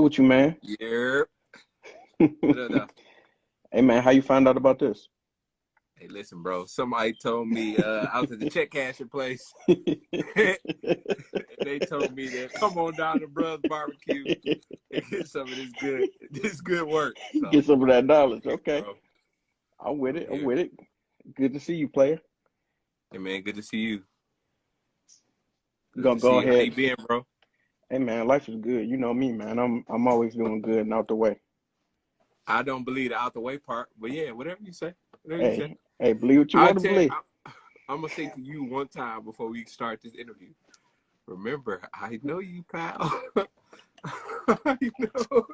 good with you, man? Yeah. What up, though? Hey, man, how you find out about this? Hey, listen, bro. Somebody told me I was at the check cashing place, and they told me that come on down to Bruh's Barbecue and get some of this good work. So, Get some of that knowledge. Okay, bro, I'm with I'm it. I'm here. with it. Good to see you, player. Hey, man, good to see you. Good Gonna to see go you. How ahead. you been, bro? Hey, man, life is good. You know me, man. I'm always doing good and out the way. I don't believe the out the way part, but yeah, whatever you say. Whatever you say. Hey, believe what you I'll want to tell. believe. I'm gonna say to you one time before we start this interview. Remember, I know you, pal. I know.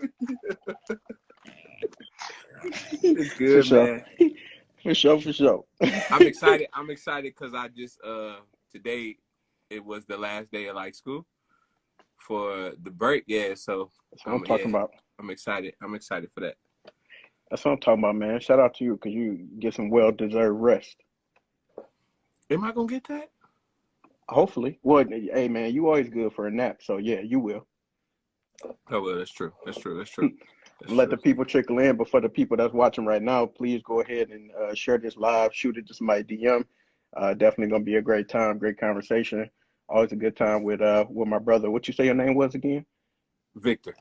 It's For good, sure. man. For sure. For sure. I'm excited. I'm excited because I just today it was the last day of like school for the break. Yeah, so That's what I'm talking about. I'm excited. I'm excited for that. That's what I'm talking about, man. Shout out to you because you get some well-deserved rest. Am I gonna get that? Hopefully. Well, hey, man, you always good for a nap, so yeah, you will. Oh well, that's true. That's true. That's true. That's Let the true. people trickle in. But for the people that's watching right now, please go ahead and share this live. Shoot it to somebody DM. Definitely gonna be a great time, great conversation. Always a good time with my brother. What you say your name was again? Victor.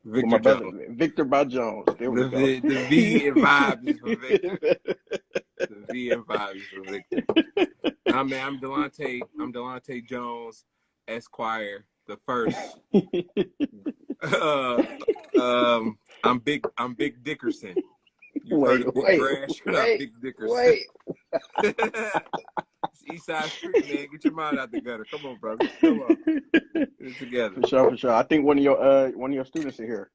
With my Victor brother Jones. Victor by Jones. There we go. The V and vibes is for Victor. The V and vibes is for Victor. Nah, man, I'm Delonte Jones, Esquire, the first. Uh, I'm Big Dickerson. You've heard wait, of Big wait, Grass? Shut up, wait, Big Dickerson. wait. It's East Side Street, man. Get your mind out the gutter. Come on, brother. Come on. Get it together. For sure, for sure. I think one of your students are here.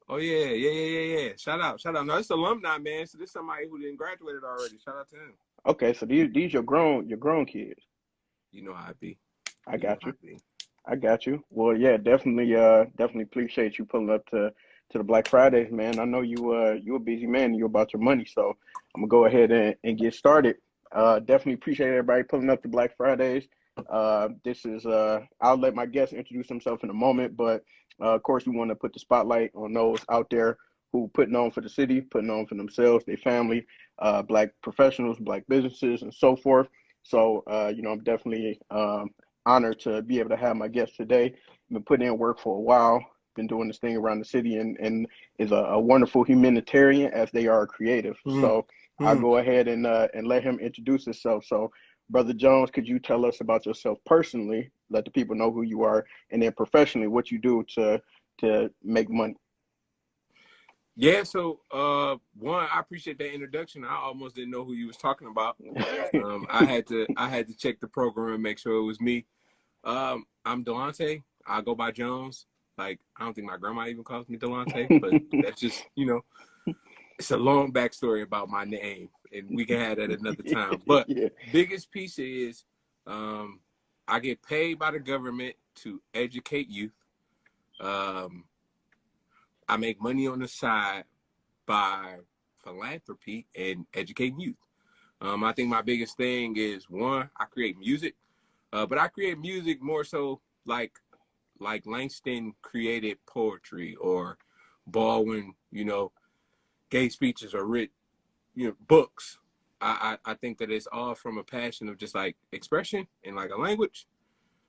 Oh yeah. Shout out. No, it's alumni, man. So this somebody who didn't graduated already. Shout out to him. Okay, so these your grown kids. You know how I be. I You know got how I you. be. I got you. Well, yeah, definitely appreciate you pulling up to the Black Fridays, man. I know you a busy man. You about your money, so I'm gonna go ahead and get started. Definitely appreciate everybody pulling up to Black Fridays. This is I'll let my guests introduce themselves in a moment, but of course we want to put the spotlight on those out there who putting on for the city, putting on for themselves, their family, Black professionals, Black businesses, and so forth. So I'm definitely honored to be able to have my guest today. Been putting in work for a while, been doing this thing around the city, and is a wonderful humanitarian as they are creative. Mm, So I'll mm. go ahead and let him introduce himself. So, Brother Jones, could you tell us about yourself personally? Let the people know who you are, and then professionally, what you do to make money. Yeah, so one, I appreciate that introduction. I almost didn't know who you was talking about. I had to check the program and make sure it was me. I'm Delonte. I go by Jones. Like, I don't think my grandma even calls me Delonte, but that's just, it's a long backstory about my name, and we can have that another time. But Yeah. biggest piece is I get paid by the government to educate youth. Um, I make money on the side by philanthropy and educating youth. I think my biggest thing is, one, I create music, but I create music more so like Langston created poetry, or Baldwin, gay speeches, or writ, books. I think that it's all from a passion of just like expression and like a language.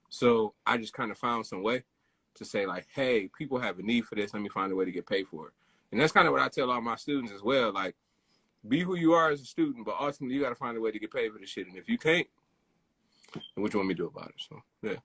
So I just kind of found some way to say like, hey, people have a need for this. Let me find a way to get paid for it. And that's kind of what I tell all my students as well. Like, be who you are as a student, but ultimately you got to find a way to get paid for this shit. And if you can't, then what you want me to do about it? So yeah,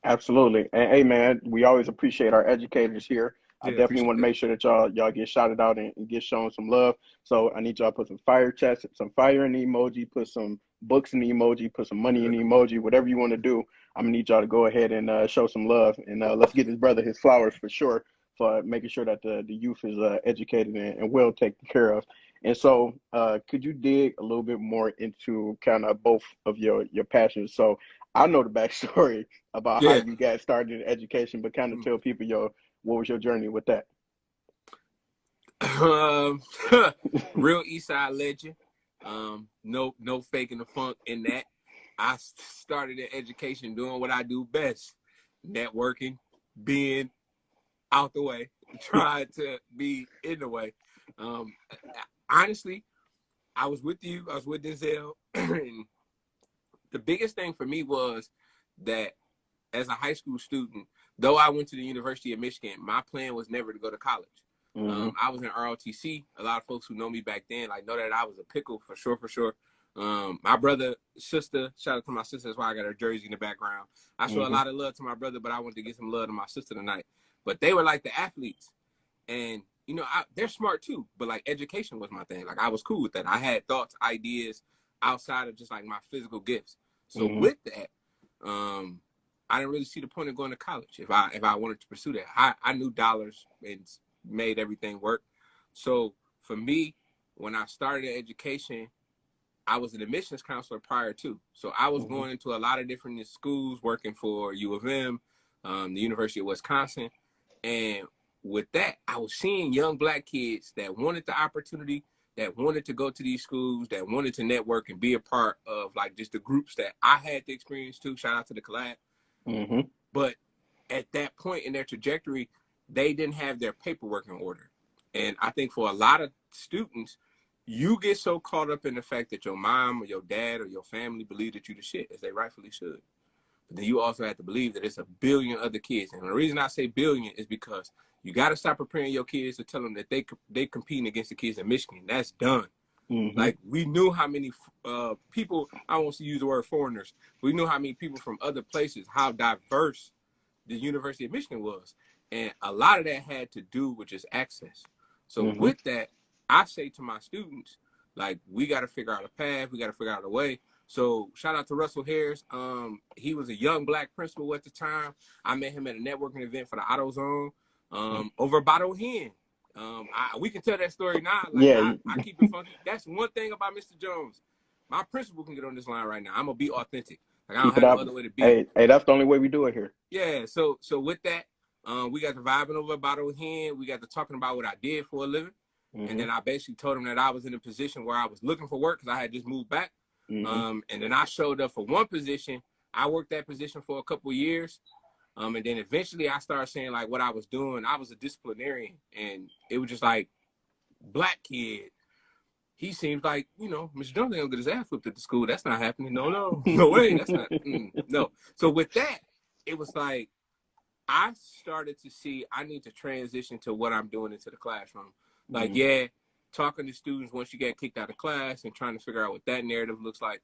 Absolutely. And hey man, we always appreciate our educators here. I yeah, definitely appreciate want to that. make sure that y'all get shouted out and get shown some love. So I need y'all to put some fire chats, some fire in the emoji, put some books in the emoji, put some money in the emoji, whatever you want to do. I'm gonna need y'all to go ahead and show some love, and let's get his brother his flowers for sure, for making sure that the youth is educated and well taken care of. And so, could you dig a little bit more into kind of both of your passions? So I know the backstory about how Yeah. you got started in education, but kind of tell people what was your journey with that? Um, real East Side legend. No faking the funk in that. I started in education doing what I do best: networking, being out the way, tried to be in the way. Um, honestly, I was with you. I was with Denzell. And the biggest thing for me was that as a high school student, though I went to the University of Michigan, my plan was never to go to college. Mm-hmm. I was in ROTC. A lot of folks who know me back then like know that I was a pickle for sure, for sure. My brother, sister, shout out to my sister. That's why I got her jersey in the background. I show a lot of love to my brother, but I wanted to give some love to my sister tonight. But they were like the athletes. And, you know, they're smart too. But like education was my thing. Like I was cool with that. I had thoughts, ideas outside of just like my physical gifts. So with that, I didn't really see the point of going to college if I wanted to pursue that. I knew dollars and made everything work. So for me, when I started education, I was an admissions counselor prior to. So I was going into a lot of different schools, working for U of M, the University of Wisconsin. And with that, I was seeing young Black kids that wanted the opportunity, that wanted to go to these schools, that wanted to network and be a part of like just the groups that I had the experience to. Shout out to the collab. But at that point in their trajectory, they didn't have their paperwork in order. And I think for a lot of students, you get so caught up in the fact that your mom or your dad or your family believe that you the shit, as they rightfully should. But then you also have to believe that it's a billion other kids. And the reason I say billion is because you got to stop preparing your kids to tell them that they competing against the kids in Michigan. That's done. Like we knew how many people, I won't use the word foreigners, we knew how many people from other places, how diverse the University of Michigan was. And a lot of that had to do with just access. So with that, I say to my students, like, we got to figure out a path. We got to figure out a way. So shout out to Russell Harris. He was a young Black principal at the time. I met him at a networking event for the AutoZone over a bottle of hen. We can tell that story now. Like, I keep it funky. That's one thing about Mr. Jones. My principal can get on this line right now. I'm going to be authentic. Like, I don't have no other way to be. Hey, that's the only way we do it here. Yeah, so with that, we got to vibing over a bottle of hen. We got to talking about what I did for a living. And then I basically told him that I was in a position where I was looking for work because I had just moved back. And then I showed up for one position. I worked that position for a couple of years. And then eventually I started saying like what I was doing. I was a disciplinarian, and it was just like, Black kid. He seems like, you know, Mr. Jones ain't gonna get his ass flipped at the school. That's not happening. No way. That's not. No. So with that, it was like I started to see I need to transition to what I'm doing into the classroom. Like, talking to students once you get kicked out of class and trying to figure out what that narrative looks like.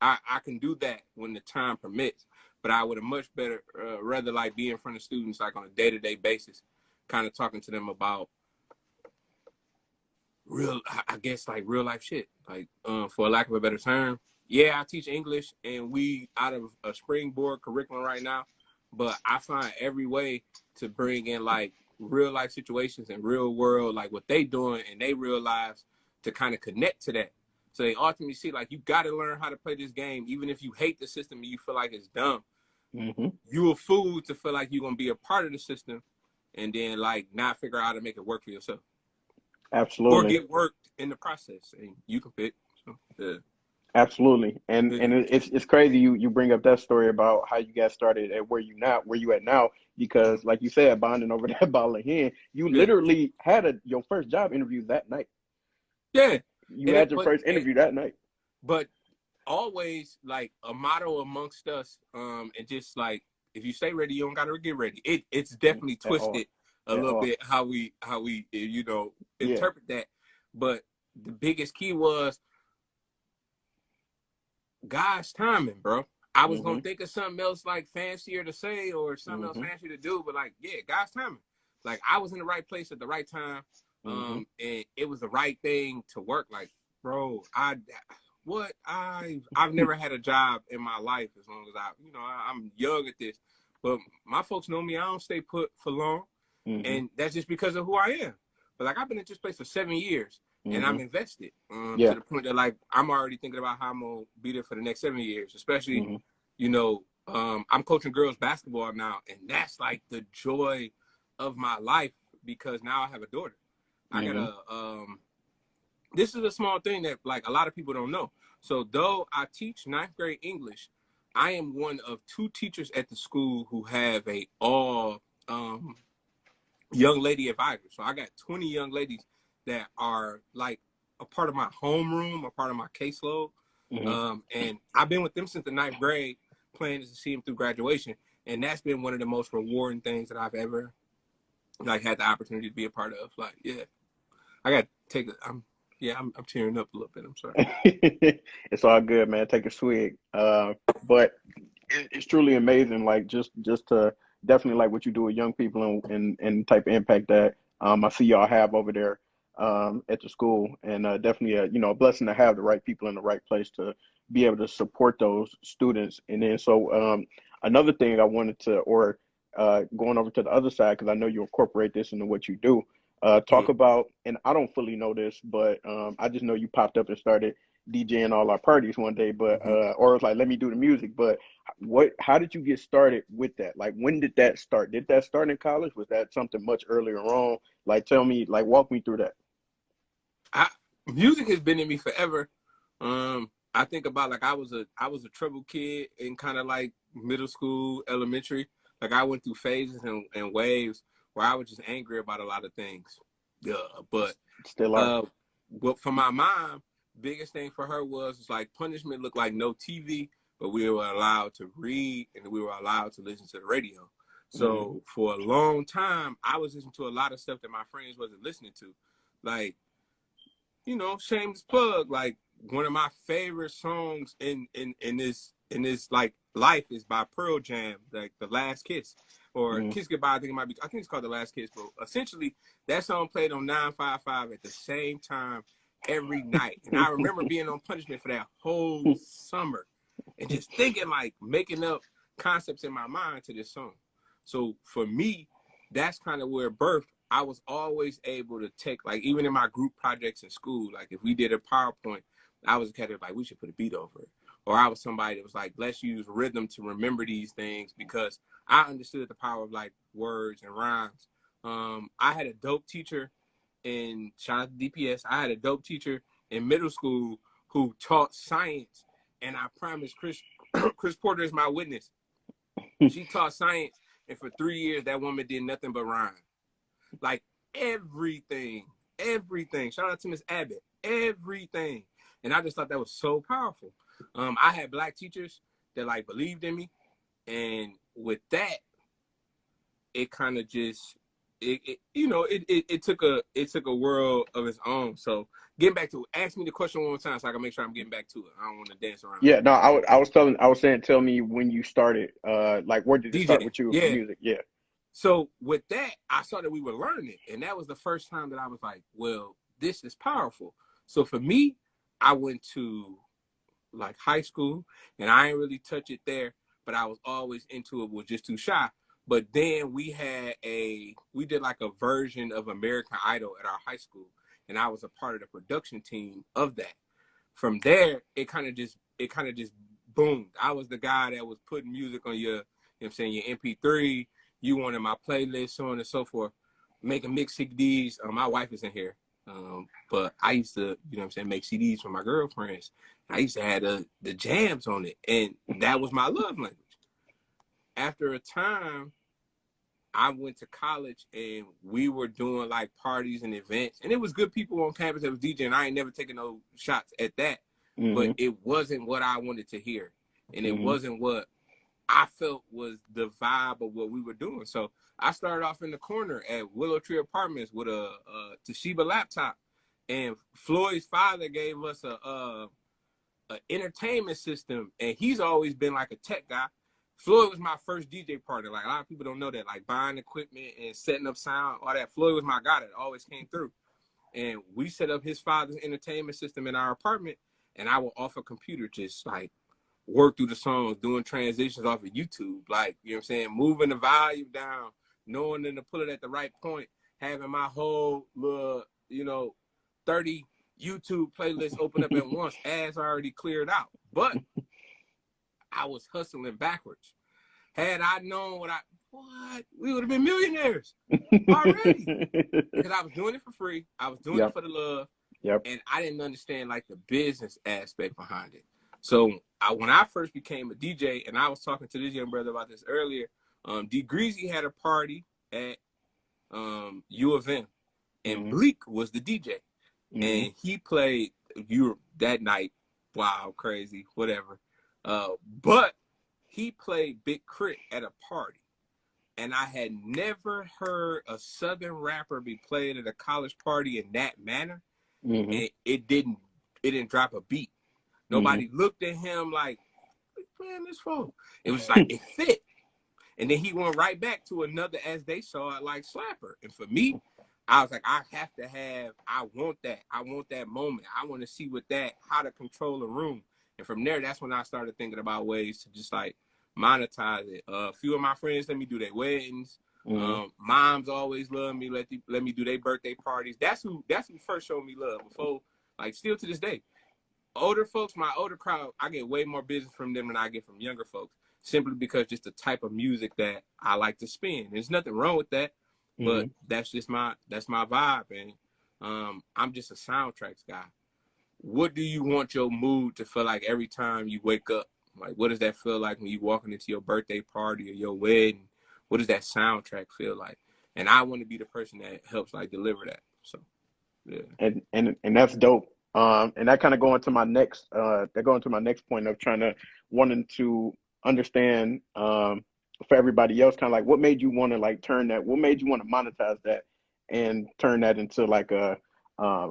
I can do that when the time permits, but I would have much better rather like be in front of students like on a day-to-day basis, kind of talking to them about real, I guess, like real life shit, like for lack of a better term. Yeah, I teach English and we out of a springboard curriculum right now, but I find every way to bring in like real life situations and real world, like what they doing and they real lives, to kind of connect to that. So they ultimately see like, you got to learn how to play this game. Even if you hate the system and you feel like it's dumb, you a fool to feel like you're going to be a part of the system and then like not figure out how to make it work for yourself. Absolutely. Or get worked in the process, and you can pick. So, yeah. Absolutely. And it's crazy you bring up that story about how you got started at where you at now, because like you said, bonding over that ball of hen, you literally had your first job interview that night. Yeah. You had your first interview that night. But always like a motto amongst us, and just like, if you stay ready, you don't gotta get ready. It's definitely twisted a little bit how we you know interpret that. But the biggest key was God's timing, bro. I was gonna think of something else like fancier to say or something else fancier to do, but like, yeah, God's timing. Like, I was in the right place at the right time, and it was the right thing to work. Like, bro, I've never had a job in my life as long as I'm young at this, but my folks know me. I don't stay put for long, and that's just because of who I am. But like, I've been at this place for 7 years. And I'm invested to the point that like I'm already thinking about how I'm gonna be there for the next 7 years. Especially, you know, I'm coaching girls basketball now, and that's like the joy of my life because now I have a daughter. I got a this is a small thing that like a lot of people don't know. So though I teach 9th grade English, I am one of 2 teachers at the school who have a all young lady advisors. So I got 20 young ladies that are like a part of my homeroom, a part of my caseload. Mm-hmm. And I've been with them since the 9th grade, planning to see them through graduation. And that's been one of the most rewarding things that I've ever like had the opportunity to be a part of. Like, yeah, I got to take it. I'm tearing up a little bit. I'm sorry. It's all good, man. Take a swig. But it's truly amazing. Like just to definitely like what you do with young people and type of impact that I see y'all have over there at the school, and definitely a blessing to have the right people in the right place to be able to support those students. And then another thing I wanted to, or going over to the other side, because I know you incorporate this into what you do. Talk Mm. about, and I don't fully know this, but I just know you popped up and started DJing all our parties one day, but Mm-hmm. or it's like, let me do the music. But how did you get started with that? Like, when did that start? Did that start in college? Was that something much earlier on? Like, tell me, like, walk me through that. Music has been in me forever. I think about like I was a troubled kid in kind of like middle school, elementary. Like I went through phases and waves where I was just angry about a lot of things. Yeah, but Still are. uh, what for my mom, biggest thing for her was like punishment looked like no TV, but we were allowed to read and we were allowed to listen to the radio. Mm-hmm. So for a long time, I was listening to a lot of stuff that my friends wasn't listening to, like shameless plug. Like one of my favorite songs in this like life is by Pearl Jam, like The Last Kiss or Mm-hmm. Kiss Goodbye. I think it's called The Last Kiss, but essentially that song played on 955 at the same time every night. And I remember being on punishment for that whole summer and just thinking like making up concepts in my mind to this song. So for me, that's kind of where it birthed. I was always able to take, like, even in my group projects in school, like if we did a PowerPoint, I was kind of like, we should put a beat over it. Or I was somebody that was like, let's use rhythm to remember these things, because I understood the power of like words and rhymes. I had a dope teacher in, shout out to DPS, I had a dope teacher in middle school who taught science. And I promise Chris Porter is my witness. She taught science. And for 3 years, that woman did nothing but rhyme. Like everything. Shout out to Miss Abbott. Everything. And I just thought that was so powerful. I had black teachers that like believed in me. And with that, it kind of just it took a world of its own. So getting back to it, ask me the question one more time so I can make sure I'm getting back to it. I don't want to dance around. Yeah, no, I was saying, tell me when you started. Like, where did it start DJ, with you with yeah. music? Yeah. So with that, I saw that we were learning it. And that was the first time that I was like, well, this is powerful. So for me, I went to like high school and I didn't really touch it there, but I was always into it, was just too shy. But then we did like a version of American Idol at our high school. And I was a part of the production team of that. From there, it kind of just boomed. I was the guy that was putting music on your MP3. You wanted my playlist, so on and so forth. Making mix CDs. My wife is in here. But I used to, make CDs for my girlfriends. I used to have the jams on it. And that was my love language. After a time, I went to college and we were doing like parties and events. And it was good people on campus that was DJing. I ain't never taken no shots at that. Mm-hmm. But it wasn't what I wanted to hear. And it Mm-hmm. wasn't what I felt was the vibe of what we were doing. So I started off in the corner at Willow Tree Apartments with a Toshiba laptop, and Floyd's father gave us a entertainment system, and he's always been like a tech guy. Floyd was my first DJ partner. Like a lot of people don't know that, like buying equipment and setting up sound, all that. Floyd was my guy that always came through, and we set up his father's entertainment system in our apartment, and I would off a computer just like work through the songs, doing transitions off of YouTube, like, moving the volume down, knowing when to pull it at the right point, having my whole little, 30 YouTube playlists open up at once, as already cleared out. But I was hustling backwards. Had I known we would have been millionaires already. Because I was doing it for free. I was doing it Yep. for the love. Yep. And I didn't understand like the business aspect behind it. So when I first became a DJ, and I was talking to this young brother about this earlier, D Greasy had a party at U of M, and Bleak was the DJ, and he played that night. Wow, crazy, whatever. But he played Big Crit at a party, and I had never heard a Southern rapper be played at a college party in that manner. And it didn't drop a beat. Nobody looked at him like, what are you playing this for? It was like, it fit. And then he went right back to another, as they saw it, like slapper. And for me, I was like, I want that. I want that moment. I want to see how to control a room. And from there, that's when I started thinking about ways to just like monetize it. A few of my friends let me do their weddings. Moms always love me, let me do their birthday parties. That's who first showed me love. Before, like, still to this day, older folks, my older crowd, I get way more business from them than I get from younger folks, simply because just the type of music that I like to spin. There's nothing wrong with that, but that's my vibe. And I'm just a soundtracks guy. What do you want your mood to feel like every time you wake up? Like, what does that feel like when you walking into your birthday party or your wedding? What does that soundtrack feel like? And I want to be the person that helps like deliver that. So, yeah. And that's dope. And that kind of go into my next point of wanting to understand for everybody else, kind of like what made you want to like what made you want to monetize that and turn that into like a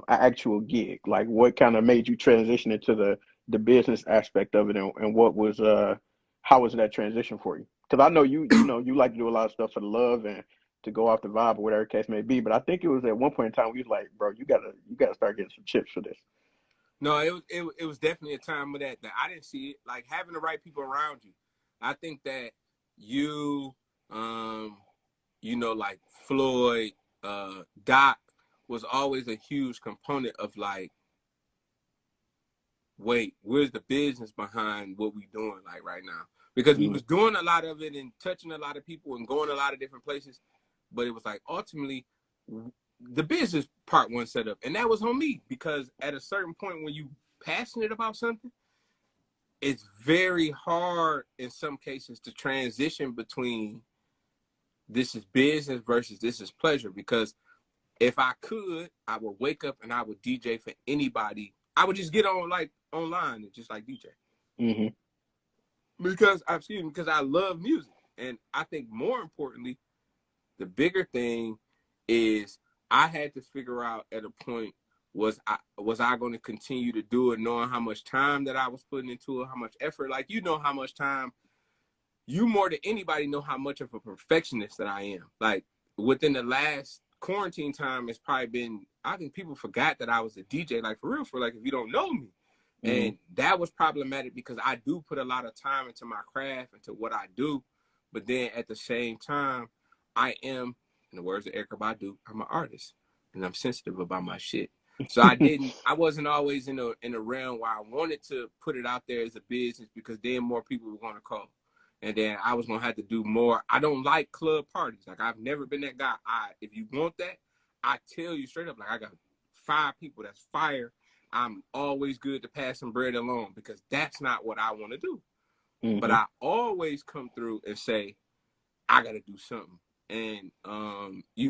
actual gig? Like, what kind of made you transition into the business aspect of it, and what was how was that transition for you? Because I know you like to do a lot of stuff for the love and to go off the vibe or whatever the case may be. But I think it was at one point in time we was like, bro, you gotta start getting some chips for this. No, it was definitely a time of that I didn't see it. Like, having the right people around you. I think that you like Floyd, Doc was always a huge component of like, wait, where's the business behind what we doing like right now? Because we was doing a lot of it and touching a lot of people and going a lot of different places, but it was like ultimately the business part wasn't set up, and that was on me, because at a certain point when you passionate about something, it's very hard in some cases to transition between this is business versus this is pleasure. Because if I could, I would wake up and I would DJ for anybody. I would just get on like online and just like DJ. Because I love music. And I think more importantly, the bigger thing is I had to figure out at a point, was I going to continue to do it, knowing how much time that I was putting into it, how much effort. Like, how much time, you more than anybody know how much of a perfectionist that I am. Like, within the last quarantine time, it's probably been, I think people forgot that I was a DJ, like for real, for like, if you don't know me. And that was problematic because I do put a lot of time into my craft, into what I do. But then at the same time, I am, in the words of Erykah Badu, I'm an artist and I'm sensitive about my shit. So I wasn't always in a realm where I wanted to put it out there as a business, because then more people were going to call. And then I was going to have to do more. I don't like club parties. Like, I've never been that guy. If you want that, I tell you straight up, like, I got 5 people that's fire. I'm always good to pass some bread along, because that's not what I want to do. But I always come through and say, I got to do something. And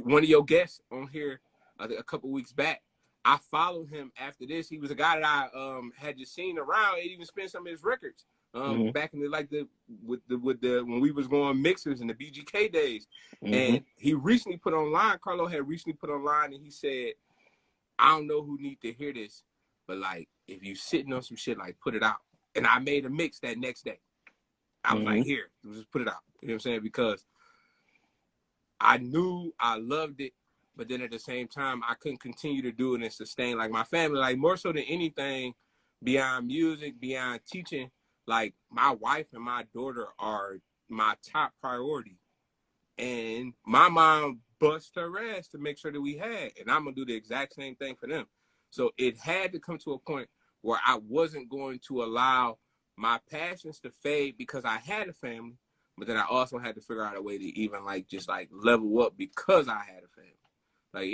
one of your guests on here a couple weeks back, I followed him after this. He was a guy that I had just seen around. He even spent some of his records back in when we was going mixers in the BGK days. And he recently put online, Carlo had recently put online, and he said, I don't know who need to hear this, but like, if you sitting on some shit, like, put it out. And I made a mix that next day. I was like, here, just put it out. You know what I'm saying? Because I knew I loved it, but then at the same time, I couldn't continue to do it and sustain, like, my family. Like, more so than anything, beyond music, beyond teaching, like, my wife and my daughter are my top priority. And my mom bust her ass to make sure that we had, and I'm going to do the exact same thing for them. So it had to come to a point where I wasn't going to allow my passions to fade because I had a family, but then I also had to figure out a way to even like just like level up because I had a family. Like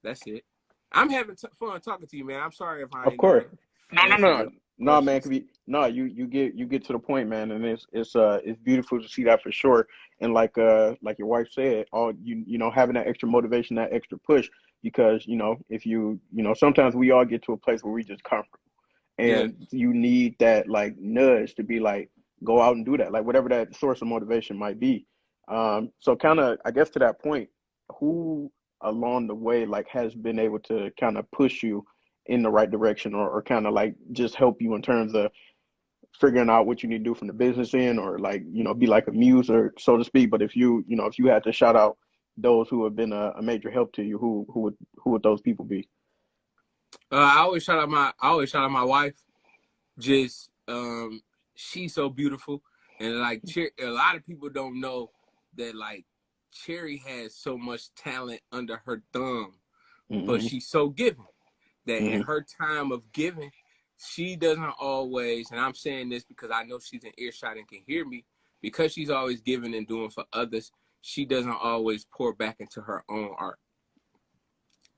that's it. I'm having fun talking to you, man. I'm sorry if I of course. No. No, man, questions. could be no. You get to the point, man, and it's beautiful to see that for sure. And like your wife said, all you know having that extra motivation, that extra push, because if sometimes we all get to a place where we just comfortable, Yeah. and you need that like nudge to be like go out and do that, like whatever that source of motivation might be. So kind of, I guess to that point, who along the way like has been able to kind of push you in the right direction, or kind of like just help you in terms of figuring out what you need to do from the business end, or like be like a muse, or so to speak. But if you had to shout out those who have been a major help to you, who would those people be? I always shout out my wife. Just she's so beautiful, and like a lot of people don't know that like Cherry has so much talent under her thumb, but Hmm. she's so giving that in Hmm. her time of giving, she doesn't always, and I'm saying this because I know she's in earshot and can hear me, because she's always giving and doing for others, she doesn't always pour back into her own art.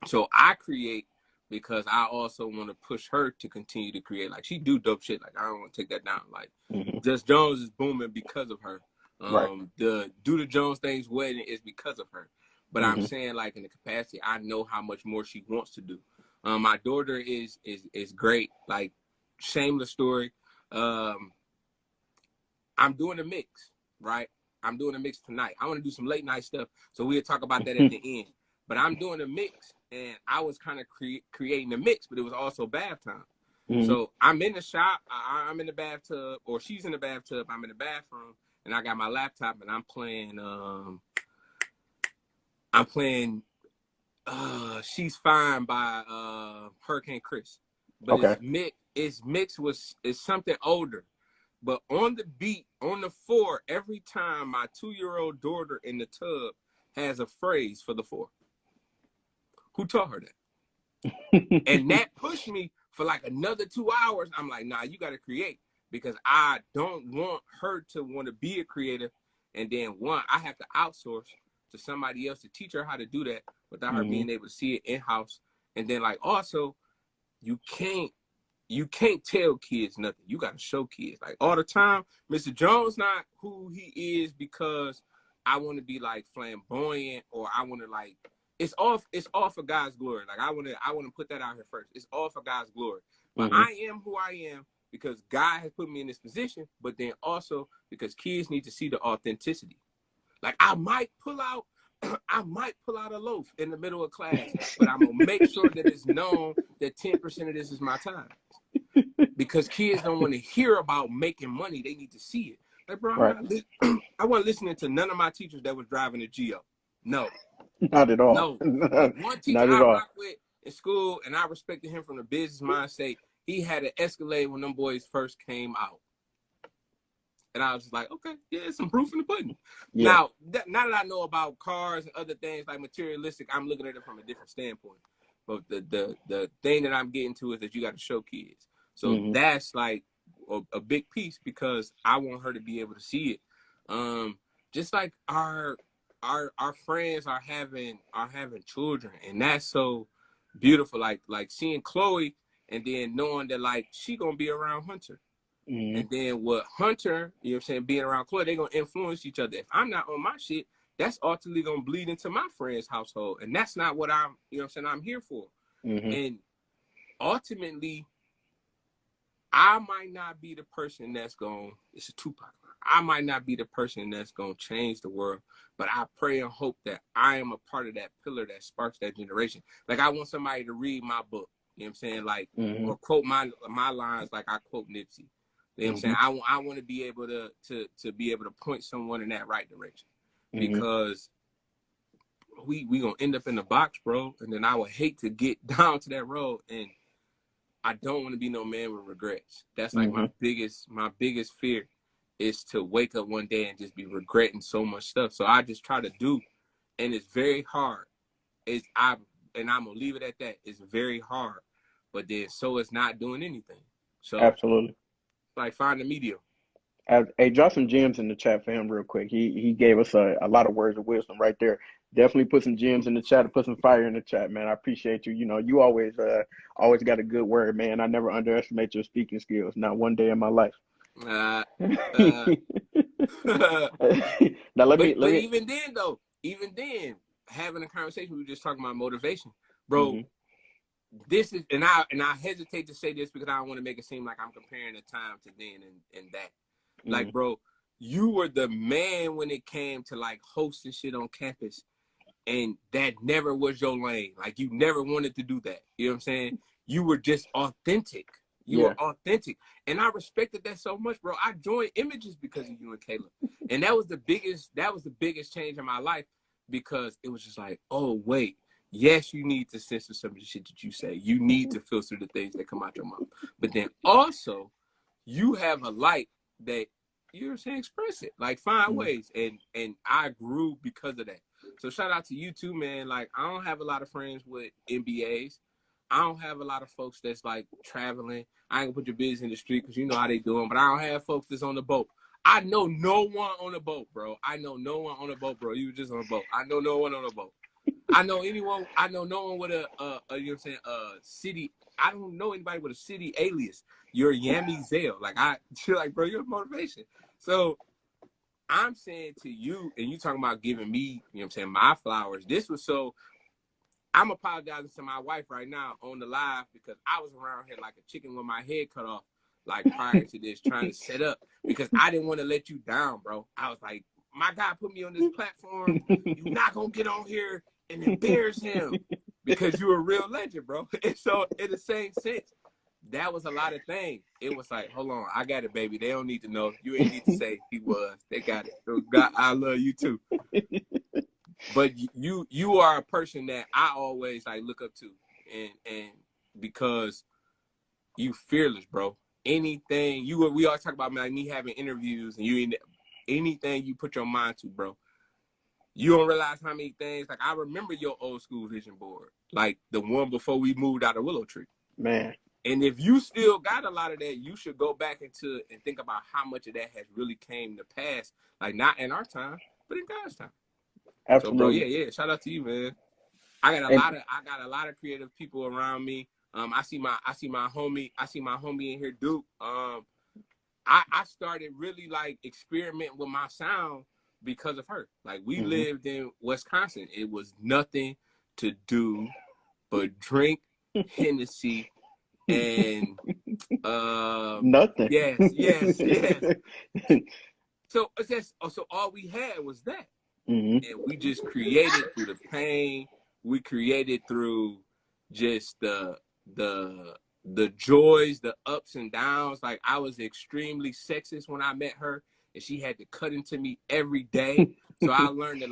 So I create because I also want to push her to continue to create. Like, she do dope shit. Like, I don't want to take that down. Like, Hmm. Just Jones is booming because of her. Right. The Do the Jones things wedding is because of her. But I'm Hmm. saying, like, in the capacity, I know how much more she wants to do. My daughter is great. Like, shameless story. Um, I'm doing a mix, right? I'm doing a mix tonight. I want to do some late night stuff, so we'll talk about that at the end. But I'm doing a mix, and I was kind of creating a mix, but it was also bath time. Hmm. So I'm in the shop, I'm in the bathtub, or she's in the bathtub, I'm in the bathroom, and I got my laptop, and I'm playing She's Fine by Hurricane Chris. But Okay. it's mixed with, it's something older. But on the beat, on the four, every time my 2-year-old daughter in the tub has a phrase for the four. Who taught her that? And that pushed me for like another 2 hours. I'm like, nah, you got to create, because I don't want her to want to be a creator. And then I have to outsource to somebody else to teach her how to do that without her Hmm. being able to see it in house. And then like also, you can't tell kids nothing. You got to show kids like all the time. Mr. Jones not who he is because I want to be like flamboyant, or I want to like, it's all for God's glory. Like I want to put that out here first. It's all for God's glory. But Hmm. I am who I am because God has put me in this position, but then also because kids need to see the authenticity. Like I might pull out a loaf in the middle of class, but I'm gonna make sure that it's known that 10% of this is my time, because kids don't want to hear about making money. They need to see it. Like, bro, Right. I wasn't listening to none of my teachers that was driving a Geo. No, Not at all. no. But one teacher Not at I all. rocked with in school, and I respected him from the business mindset. He had an Escalade when them boys first came out. And I was just like, okay, yeah, it's some proof in the pudding. Yeah. Now that I know about cars and other things like materialistic, I'm looking at it from a different standpoint. But the thing that I'm getting to is that you got to show kids. So Hmm. that's like a big piece, because I want her to be able to see it. Just like our friends are having children, and that's so beautiful. Like seeing Chloe, and then knowing that like she gonna be around Hunter. Hmm. And then what Hunter, you know what I'm saying, being around Chloe, they're going to influence each other. If I'm not on my shit, that's ultimately going to bleed into my friend's household. And that's not what I'm here for. Hmm. And ultimately, I might not be the person that's going, it's a Tupac. I might not be the person that's going to change the world, but I pray and hope that I am a part of that pillar that sparks that generation. Like, I want somebody to read my book, you know what I'm saying? Like, Hmm. or quote my lines like I quote Nipsey. You know what I'm saying? Hmm. I want to be able to be able to point someone in that right direction, Hmm. because we gonna end up in the box, bro. And then I would hate to get down to that road, and I don't want to be no man with regrets. That's like Hmm. my biggest fear is to wake up one day and just be regretting so much stuff. So I just try to do, and it's very hard. And I'm gonna leave it at that. It's very hard, but then so it's not doing anything. So Absolutely. like find the medium. Hey, drop some gems in the chat for him real quick. He gave us a lot of words of wisdom right there. Definitely put some gems in the chat, put some fire in the chat, man. I appreciate you. You know, you always got a good word, man. I never underestimate your speaking skills, not one day in my life. Uh, uh, Now but even then, having a conversation, we were just talking about motivation, bro. Mhm. This is, and I hesitate to say this because I don't want to make it seem like I'm comparing the time to then and that. Like, Mhm. bro, you were the man when it came to like hosting shit on campus, and that never was your lane. Like, you never wanted to do that. You know what I'm saying? You were just authentic. You Yeah. were authentic. And I respected that so much, bro. I joined Images because of you and Caleb. And that was the biggest change in my life, because it was just like, oh, wait. Yes, you need to censor some of the shit that you say. You need to filter the things that come out your mouth. But then also, you have a light that, you know what I'm saying, express it. Like, find Mhm. ways. And I grew because of that. So shout out to you too, man. Like, I don't have a lot of friends with MBAs. I don't have a lot of folks that's like traveling. I ain't gonna put your business in the street because you know how they doing, but I don't have folks that's on the boat. I know no one on the boat, bro. I know no one on the boat, bro. You were just on a boat. I know no one on a boat. I know no one with a you know what I'm saying, city. I don't know anybody with a city alias. You're Yami Zell. Like, you're like, bro, you're motivation. So I'm saying to you, and you talking about giving me, you know what I'm saying, my flowers. This was so, I'm apologizing to my wife right now on the live because I was around here like a chicken with my head cut off, like prior to this, trying to set up, because I didn't want to let you down, bro. I was like, my guy put me on this platform. You're not going to get on here and embarrass him because you're a real legend, bro. And so, in the same sense, that was a lot of things. It was like, hold on, I got it, baby. They don't need to know. You ain't need to say he was. They got it. So God, I love you too. But you are a person that I always like look up to, and because you fearless, bro. Anything we always talk about, like, me having interviews, and anything you put your mind to, bro. You don't realize how many things. Like, I remember your old school vision board, like the one before we moved out of Willow Tree. Man. And if you still got a lot of that, you should go back into and think about how much of that has really came to pass. Like, not in our time, but in God's time. So, bro, Absolutely. yeah. Shout out to you, man. I got And a lot of creative people around me. I see my homie in here, Duke. I started really like experimenting with my sound because of her. Like, we mhm. lived in Wisconsin. It was nothing to do but drink Hennessy and Nothing. yes. So all we had was that. Mhm. And we just created through the pain. We created through just the joys, the ups and downs. Like, I was extremely sexist when I met her, and she had to cut into me every day. So I learned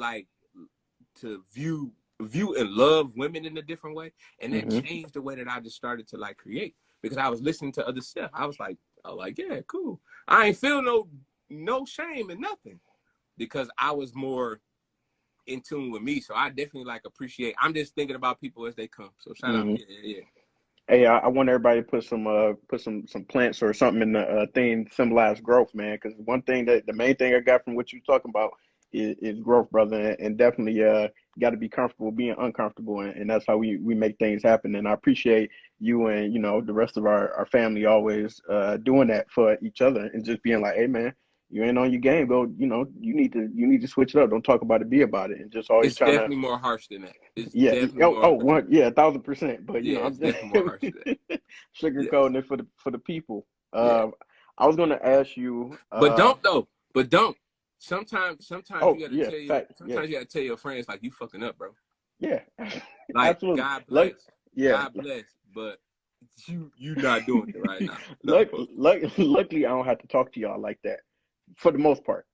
to view and love women in a different way, and that Mhm. changed the way that I just started to like create, because I was listening to other stuff. I was like, yeah, cool. I ain't feel no shame and nothing, because I was more in tune with me. So I definitely like appreciate. I'm just thinking about people as they come. So shout out, Mhm. yeah. Hey, I want everybody to put some plants or something in the thing symbolize growth, man. Because one thing that the main thing I got from what you're talking about is growth, brother, and definitely got to be comfortable being uncomfortable, and that's how we make things happen. And I appreciate you and the rest of our family always doing that for each other and just being like, hey, man, you ain't on your game, go. You need to switch it up. Don't talk about it, be about it, and just always It's trying to. definitely more harsh than that. It's Yeah. definitely Oh, more oh, harsh. one. Yeah, 1,000%. But Yeah, I'm it's just definitely more harsh than that. Yes, sugarcoating it for the people. yeah. I was gonna ask you. But don't though. But don't. Sometimes Oh you gotta yeah, tell your. fact. Yeah, Sometimes you gotta tell your friends, like, you fucking up, bro. yeah, Like, absolutely. God Like, bless, yeah, God bless, but you not doing it right now. luckily I don't have to talk to y'all like that for the most part.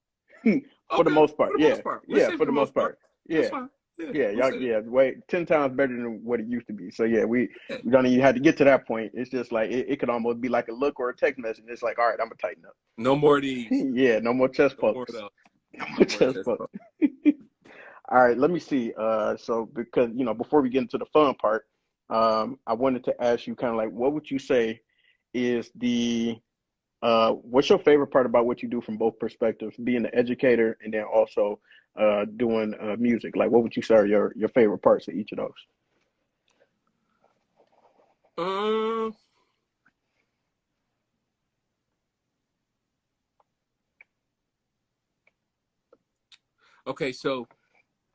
For the Okay, most for part, the yeah, most part. Let's yeah, say for for the the most most part. part, That's yeah. fine. Yeah, Yeah, let's y'all, say yeah, way 10 times better than what it used to be. So yeah, we that. we don't even have to get to that point. It's just like it could almost be like a look or a text message. It's like, all right, I'm gonna tighten up. No more of these. Yeah, no more chest No more of pokes. those. No more No more chest chest pokes. bump. All right, let me see. So because before we get into the fun part, I wanted to ask you kind of like, what would you say is what's your favorite part about what you do from both perspectives, being an educator and then also doing music? Like, what would you say are your favorite parts of each of those? Um, okay, so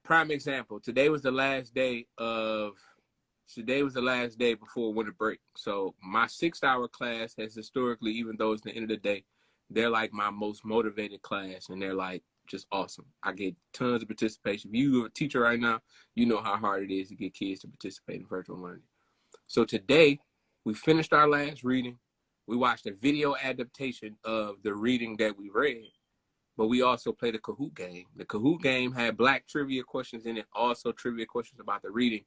prime example. Today was the last day before winter break. So my 6 hour class has historically, even though it's the end of the day, they're like my most motivated class, and they're like just awesome. I get tons of participation. If you're a teacher right now, you know how hard it is to get kids to participate in virtual learning. So today, we finished our last reading. We watched a video adaptation of the reading that we read, but we also played a Kahoot game. The Kahoot game had black trivia questions in it, also trivia questions about the reading.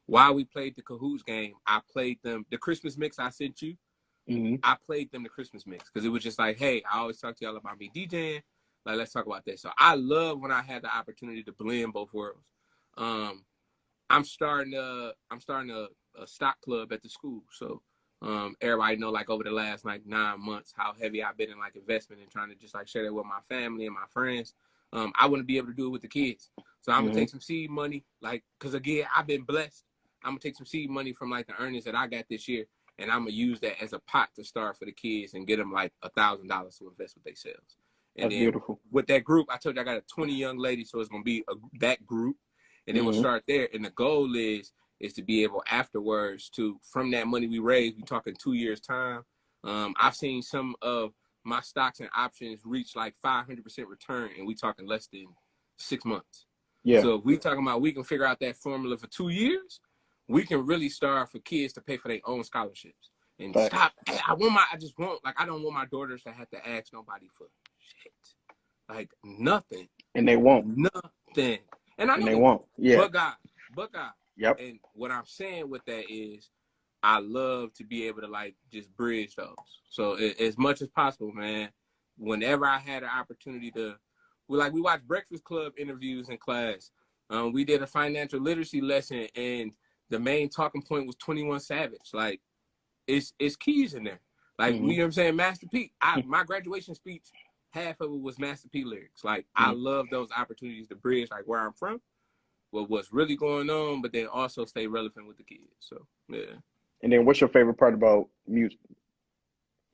While we played the Kahoot game, I played them the Christmas mix I sent you. Mm-hmm. I played them the Christmas mix because it was just like, hey, I always talk to y'all about me DJing. Like, let's talk about that. So I love when I had the opportunity to blend both worlds. I'm starting a stock club at the school. So everybody know, like, over the last like 9 months how heavy I've been in like investment and trying to just like share that with my family and my friends. I want to be able to do it with the kids. So I'm gonna Mm-hmm. take some seed money, like, because again, I've been blessed. I'm gonna take some seed money from like the earnings that I got this year, and I'm gonna use that as a pot to start for the kids and get them like $1,000 to invest with themselves. And That's then beautiful. with that group, I told you I got a 20 young ladies, so it's gonna be that group, and then we'll Mm-hmm. start there. And the goal is to be able afterwards to, from that money we raise, we talking 2 years time. I've seen some of my stocks and options reach like 500% return, and we talking less than 6 months. Yeah. So if we talking about we can figure out that formula for 2 years, we can really start for kids to pay for their own scholarships and Facts. stop. I don't want my daughters to have to ask nobody for shit, like nothing, And they won't. nothing. And I And know they they won't, won't. Yeah. but God. Yep. And what I'm saying with that is, I love to be able to like just bridge those. So as much as possible, man. Whenever I had an opportunity to, we watched Breakfast Club interviews in class. We did a financial literacy lesson, and the main talking point was 21 Savage. Like, it's keys in there. Like, Mm-hmm. you know what I'm saying? Master P. My graduation speech, half of it was Master P lyrics. Like, I Mm-hmm. love those opportunities to bridge like where I'm from, what's really going on, but then also stay relevant with the kids. So yeah. And then what's your favorite part about music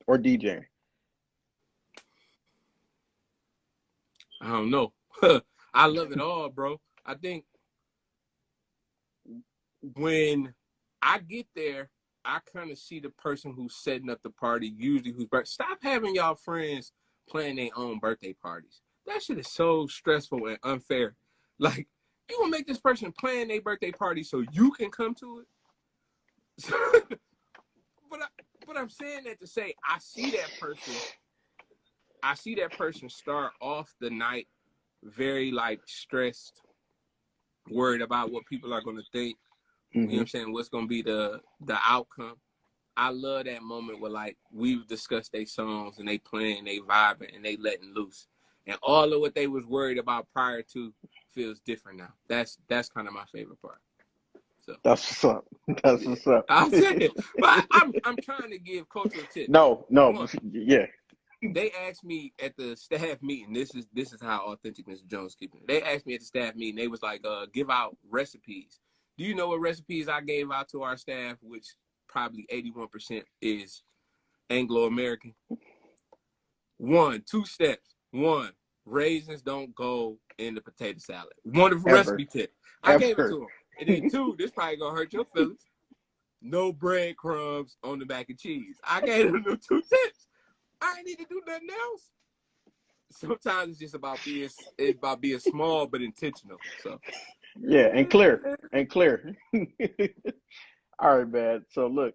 or DJing? I don't know. I love it all, bro. I think when I get there, I kind of see the person who's setting up the party, usually who's stop having y'all friends playing their own birthday parties. That shit is so stressful and unfair. Like, you gonna make this person plan their birthday party so you can come to it? but I'm saying that to say I see that person start off the night very like stressed, worried about what people are gonna think. You know what Mm-hmm. I'm saying? What's gonna be the outcome? I love that moment where like we've discussed their songs and they playing, they vibing, and they letting loose. And all of what they was worried about prior to feels different now. That's kind of my favorite part. So That's what's up. That's yeah. what's up. I'm saying, but I'm trying to give cultural tips. No, One, yeah. they asked me at the staff meeting. This is how authentic Mr. Jones keeping it. They asked me at the staff meeting. They was like, give out recipes. Do you know what recipes I gave out to our staff, which probably 81% is Anglo-American? Two steps. One, raisins don't go in the potato salad. Wonderful Ever. recipe tip. I gave it to Ever. them. And then two, this probably gonna hurt your feelings. No breadcrumbs on the mac and cheese. I gave them the 2 tips. I ain't need to do nothing else. Sometimes it's just about being small but intentional. So Yeah, and clear. And clear. All right, man. So look,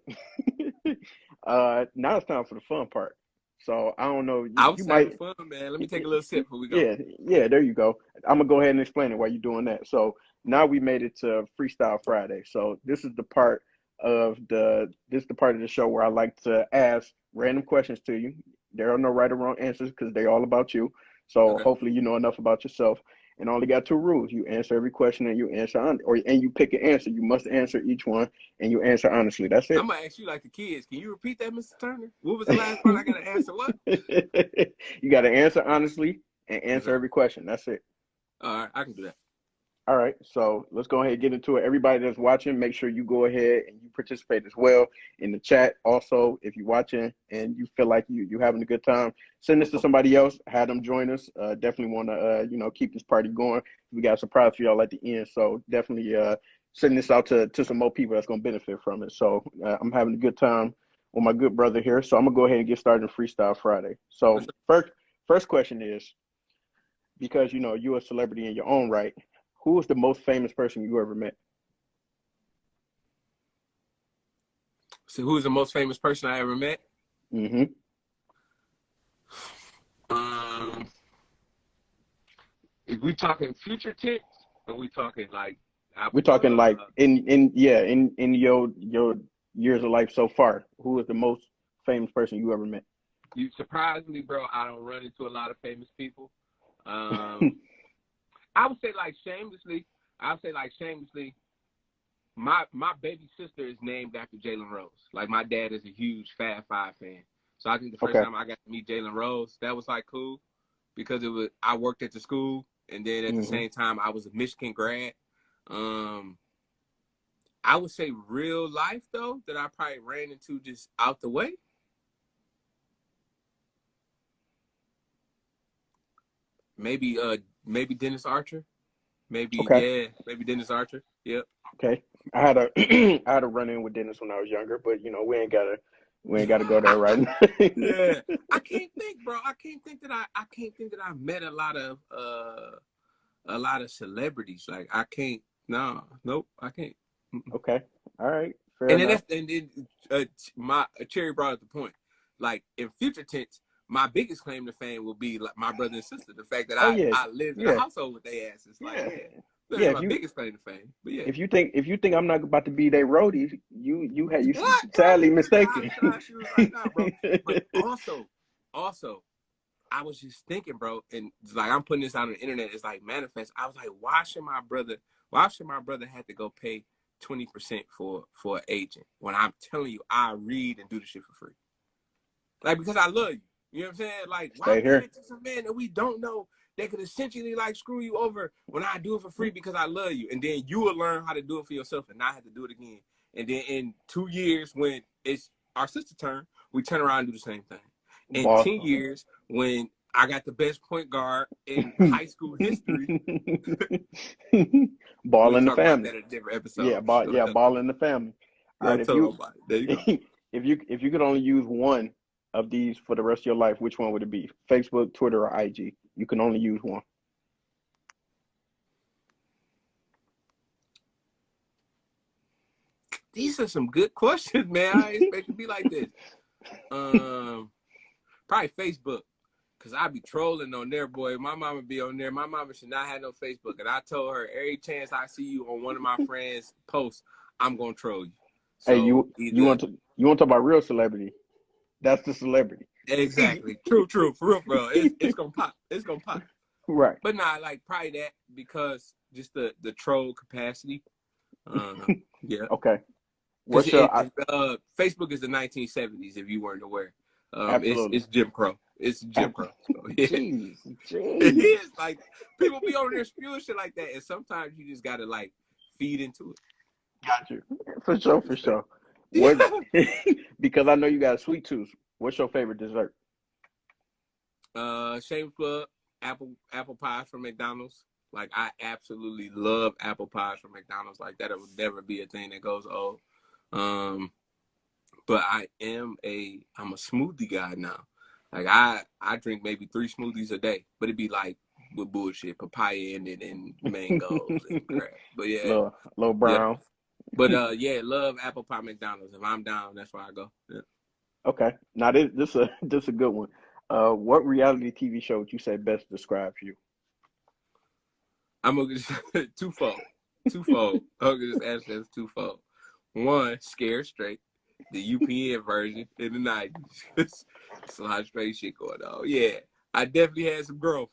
now it's time for the fun part. So I don't know, I you was having might, fun, man. Let me take a little sip before we go. yeah, yeah, there you go. I'm gonna go ahead and explain it while you're doing that. So now we made it to Freestyle Friday. So this is the part of the show where I like to ask random questions to you. There are no right or wrong answers because they're all about you. So Okay. hopefully you know enough about yourself. And only got 2 rules. You answer every question and you answer and you pick an answer. You must answer each one and you answer honestly. That's it. I'm gonna ask you like the kids. Can you repeat that, Mr. Turner? What was the last part? I gotta answer what? You got to answer honestly and answer Okay. every question. That's it. All right, I can do that. All right, so let's go ahead and get into it. Everybody that's watching, make sure you go ahead and you participate as well in the chat. Also, if you're watching and you feel like you having a good time, send this to somebody else. Have them join us. Definitely want to keep this party going. We got a surprise for y'all at the end, so definitely send this out to some more people that's gonna benefit from it. So I'm having a good time with my good brother here. So I'm gonna go ahead and get started in Freestyle Friday. So first question is, because you're a celebrity in your own right, who is the most famous person you ever met? So who's the most famous person I ever met? Mm-hmm. If we talking future tense, or we talking like We're talking like in your years of life so far, who is the most famous person you ever met? You surprised me, bro. I don't run into a lot of famous people. I would say like shamelessly. My baby sister is named after Jalen Rose. Like my dad is a huge Fab Five fan, so I think the first time I got to meet Jalen Rose, that was like cool, because I worked at the school, and then at the same time I was a Michigan grad. I would say real life though that I probably ran into just out the way. Maybe Dennis Archer. Maybe Dennis Archer. Yep. Okay. I had a run in with Dennis when I was younger, but we ain't gotta go there right now. Yeah. I can't think, bro. I can't think that I met a lot of celebrities. Like I can't. No, nope, I can't. Okay. All right. Fair enough. My Cherry brought up the point. Like in future tense, my biggest claim to fame will be like my brother and sister. The fact that I lived in a household with their asses. Like my biggest claim to fame. But yeah. If you think I'm not about to be their roadie, you sadly mistaken. But also, I was just thinking, bro, and like I'm putting this out on the internet. It's like manifest. I was like, why should my brother have to go pay 20% for an agent when I'm telling you I read and do the shit for free? Like, because I love you. You know what I'm saying? Like, why give it to some man that we don't know that could essentially like screw you over when I do it for free because I love you? And then you will learn how to do it for yourself and not have to do it again. And then in 2 years, when it's our sister's turn, we turn around and do the same thing. In 10 years, when I got the best point guard in high school history, ball in the family. About that in a different episode. Yeah, ball in the family. All right, there you go. if you could only use one of these for the rest of your life, which one would it be? Facebook, Twitter, or IG? You can only use one. These are some good questions, man. I didn't expect it to be like this. Probably Facebook, because I be trolling on there, boy. My mama be on there. My mama should not have no Facebook. And I told her, every chance I see you on one of my friends' posts, I'm going to troll you. So hey, you want to talk about real celebrity? That's the celebrity. Exactly. True. For real, bro. It's going to pop. It's going to pop. Right. But nah, like probably that, because just the troll capacity. Yeah. Okay. Facebook is the 1970s, if you weren't aware. It's Jim Crow. It's Jim Crow. So, yeah. Jeez. It is. Like, people be over there spewing shit like that, and sometimes you just gotta like feed into it. Got you. For sure. What? Because I know you got a sweet tooth. What's your favorite dessert? Shameless plug, apple pies from McDonald's. Like, I absolutely love apple pies from McDonald's. Like, that would never be a thing that goes old. But I'm a smoothie guy now. Like, I drink maybe 3 smoothies a day, but it'd be like with bullshit, papaya in it and mangoes and crap. But yeah, little brown. Yeah. But love apple pie McDonald's. If I'm down, that's where I go. Yeah. Okay. Now this a good one. What reality TV show would you say best describes you? I'm gonna just twofold. I'm gonna just answer this twofold. One, Scared Straight, the UPN version in the 90s. It's a lot of straight shit going on. Yeah, I definitely had some growth.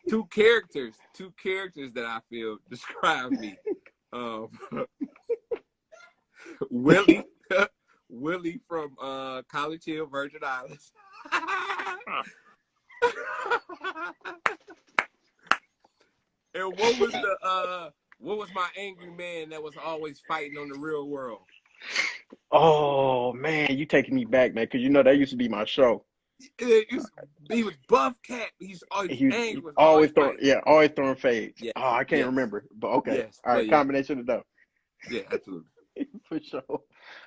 Two characters that I feel describe me. Willie from College Hill, Virgin Islands. what was my angry man that was always fighting on the Real World? Oh man, you taking me back, man, because you know that used to be my show. He was buff cat. He's always He angry. Was always fighting. always throwing fades. Yes, Oh, I can't yes, remember, but okay, yes. all right, But yeah, combination of those yeah, absolutely. for sure.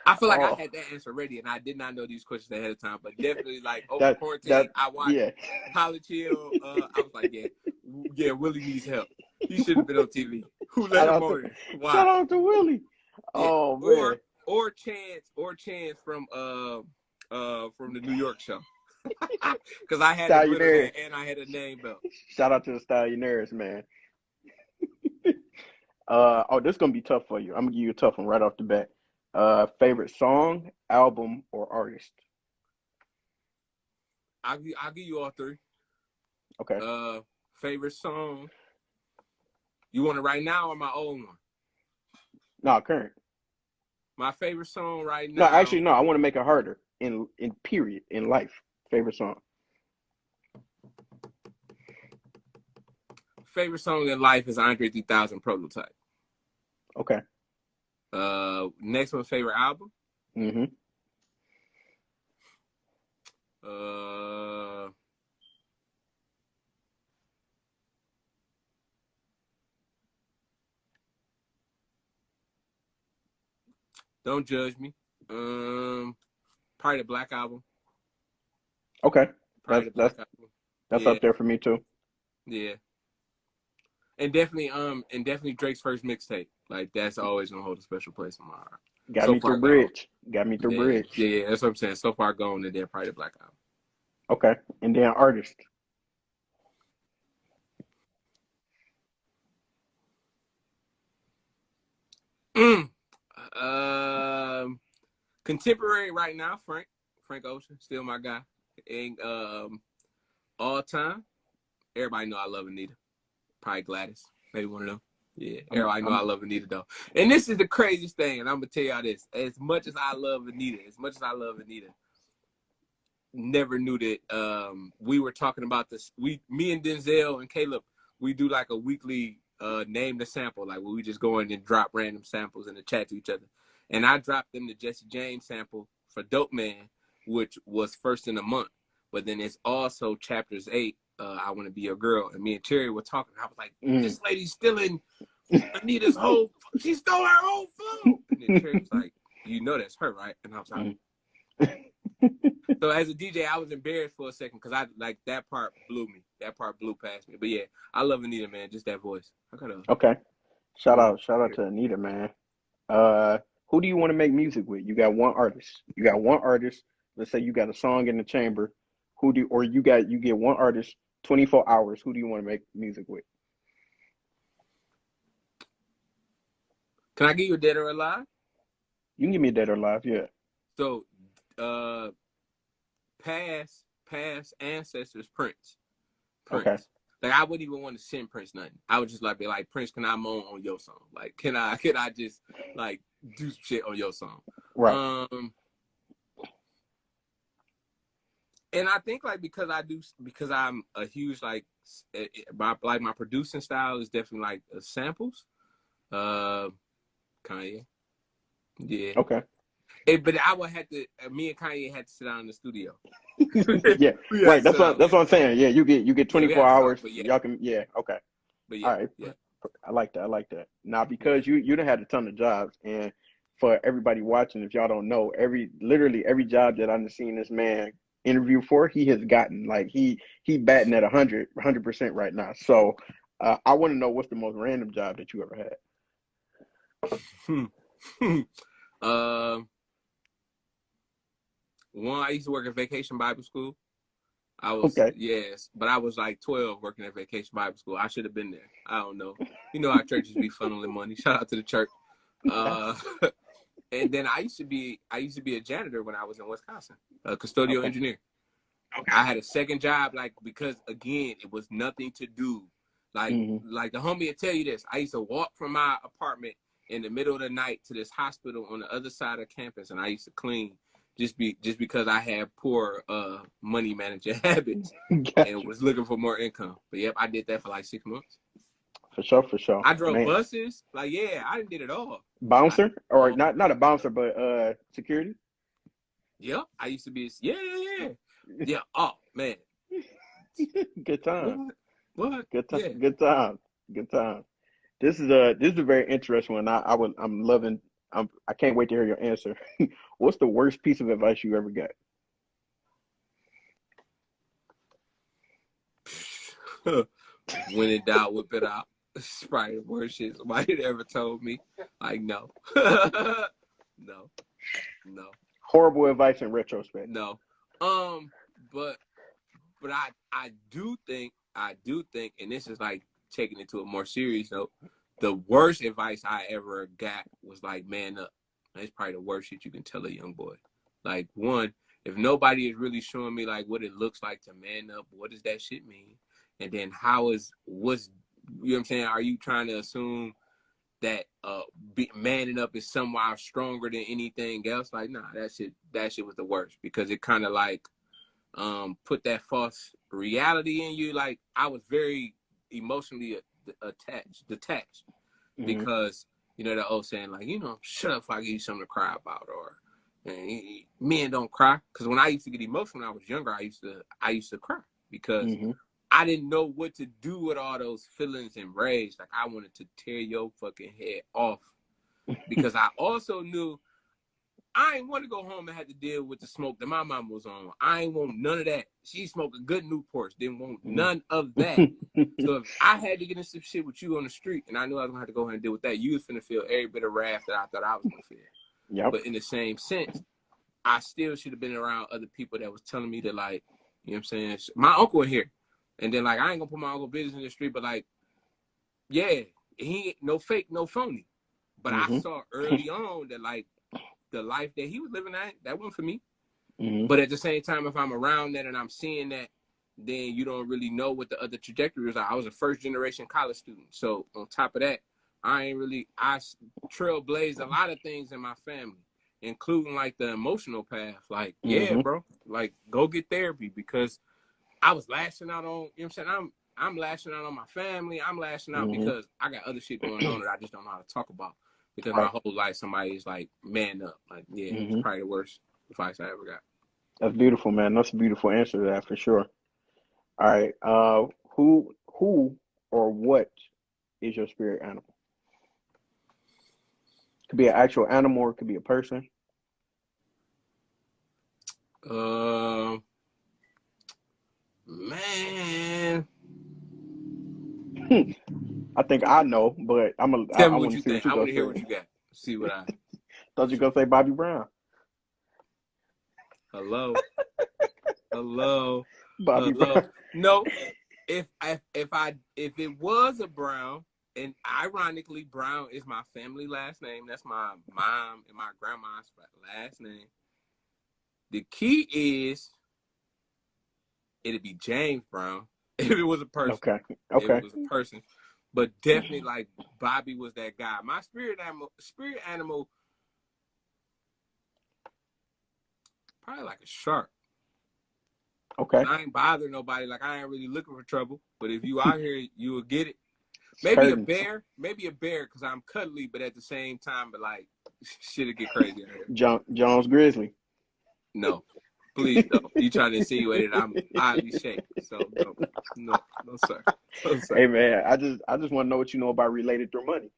I feel like I Oh, had that answer ready, and I did not know these questions ahead of time. But definitely, like over that quarantine, that I watched yeah. College Hill. I was like, yeah, Willie needs help. He should have been on TV. Who let Shout him out to on it? Why? shout out to Willie. Yeah, Oh man, or Chance from the New York show. Because I had a glitter Stallionaires. hat and I had a name belt. Shout out to the Stallionaires, man. Oh, this is gonna be tough for you. I'm gonna give you a tough one right off the bat. Favorite song, album, or artist? I'll give you all three. Okay. Favorite song. You want it right now or my old one? No, current. My favorite song right No, now. actually, no. I want to make it harder in period in life. Favorite song. Favorite song in life is Andre 3000 Prototype. Okay. Next one, favorite album. Mm-hmm. Don't judge me. Probably the Black Album. Okay. Probably the Black Album. That's Yeah, up there for me too. yeah. And definitely Drake's first mixtape. Like that's always gonna hold a special place in my heart. Got So me far through gone. bridge. Got me through Yeah, bridge. yeah. That's what I'm saying. So far gone, and then probably the Black Album. Okay. And then artist. Contemporary right now, Frank Ocean, still my guy. And all time, everybody know I love Anita. Probably Gladys, maybe one of them. Yeah, everybody know I love Anita though. And this is the craziest thing, and I'm gonna tell y'all this: as much as I love Anita, never knew that we were talking about this. Me and Denzell and Caleb, we do like a weekly name the sample, like where we just go in and drop random samples in the chat to each other. And I dropped them the Jesse James sample for Dope Man, which was first in the month. But then it's also chapters 8, I Want to Be Your Girl. And me and Terry were talking. I was like, this lady's stealing Anita's whole, she stole her whole phone. And then Terry was like, you know that's her, right? And I was like, so as a DJ, I was embarrassed for a second because I like that part blew me. That part blew past me. But yeah, I love Anita, man. Just that voice. Okay. Shout out to Anita, man. Who do you want to make music with? You got one artist. Let's say you got a song in the chamber. You get one artist, 24 hours. Who do you want to make music with? Can I give you a dead or alive? You can give me a dead or alive, yeah. So, past ancestors, Prince. Okay. Like I wouldn't even want to send Prince nothing. I would just like be like, Prince, can I moan on your song? Like, can I just like do some shit on your song? Right. And I think like because I'm a huge like my producing style is definitely like samples. Kanye. Yeah. Okay. But I would have to. Me and Kanye had to sit down in the studio. Yeah. Right. That's what I'm saying. Yeah. You get 24 hours. Yeah. Y'all can. Yeah. Okay. But yeah. All right. Yeah. I like that. Now, because you done had a ton of jobs, and for everybody watching, if y'all don't know, literally every job that I've seen this man interview for, he has gotten. Like he batting at 100% right now. So I want to know what's the most random job that you ever had. One, I used to work at Vacation Bible School. Yes, but I was like 12 working at Vacation Bible School. I should have been there. I don't know. You know how churches be funneling money. Shout out to the church. And then I used to be a janitor when I was in Wisconsin, a custodial engineer. Okay. I had a second job, like because again, it was nothing to do. Like the homie will tell you this. I used to walk from my apartment in the middle of the night to this hospital on the other side of campus, and I used to clean. Just because I had poor money management habits and was looking for more income. But yep, I did that for like 6 months. For sure, for sure. I drove Man. buses. Like, yeah, I did it all. Bouncer? Or Oh, not a bouncer, but security? yep. I used to be. Yeah, yeah, yeah. Yeah. Oh man. Good time. What? What? Good time. Yeah. Good time. Good time. This is a very interesting one. I'm loving. I can't wait to hear your answer. What's the worst piece of advice you ever got? When in doubt, whip it out. It's probably the worst shit somebody ever told me. Like, no. No. No. Horrible advice in retrospect. No. Um, but I do think, and this is like taking it to a more serious note, the worst advice I ever got was like, man up. That's probably the worst shit you can tell a young boy. Like, one, if nobody is really showing me like what it looks like to man up, what does that shit mean? And then what's, you know what I'm saying? Are you trying to assume that manning up is somehow stronger than anything else? Like, nah, that shit was the worst, because it kind of like put that false reality in you. Like, I was very emotionally detached, Mm-hmm. because you know the old saying, like, shut up if I give you something to cry about, or men don't cry. Because when I used to get emotional when I was younger, I used to cry, because Mm-hmm. I didn't know what to do with all those feelings and rage. Like, I wanted to tear your fucking head off, because I also knew I ain't want to go home and have to deal with the smoke that my mama was on. I ain't want none of that. She smoked a good Newports. Didn't want none of that. So if I had to get in some shit with you on the street, and I knew I was going to have to go ahead and deal with that, you was finna feel every bit of wrath that I thought I was going to feel. Yep. But in the same sense, I still should have been around other people that was telling me that, like, you know what I'm saying? My uncle in here. And then, like, I ain't going to put my uncle business in the street, but, like, yeah, he ain't no fake, no phony. But I Mm-hmm. saw early on that, like, the life that he was living, that wasn't for me. Mm-hmm. But at the same time, if I'm around that and I'm seeing that, then you don't really know what the other trajectory was. I was a first generation college student. So on top of that, I trailblazed a lot of things in my family, including like the emotional path. Like, yeah, Mm-hmm. bro, like, go get therapy, because I was lashing out on, you know what I'm saying? I'm lashing out on my family. I'm lashing out Mm-hmm. because I got other shit going on that I just don't know how to talk about. Because my Right. whole life, somebody is like, man up. Like, yeah, it's Mm-hmm. probably the worst advice I ever got. That's beautiful, man. That's a beautiful answer to that for sure. All right. Who or what is your spirit animal? Could be an actual animal, or it could be a person. Um, Man, I think I know, but tell I me what want to you see what think. you I want gonna to hear say. what you got. See what I. Thought you gonna say Bobby Brown. Hello, hello, Bobby hello. Brown. No, if it was a Brown, and ironically, Brown is my family last name. That's my mom and my grandma's last name. The key is it'd be James Brown if it was a person. Okay. If it Okay. was a person, but definitely like Bobby was that guy. My spirit animal, probably like a shark. Okay. But I ain't bothering nobody. Like, I ain't really looking for trouble. But if you out here, you will get it. Maybe a Curtains. bear. Maybe a bear, because I'm cuddly, but at the same time, but like, shit'll get crazy out here. Jones Grizzly. No, please don't. You trying to insinuate that I'm oddly shaped? So no, no, no, sir, no, sir. Hey man, I just want to know what you know about related through money.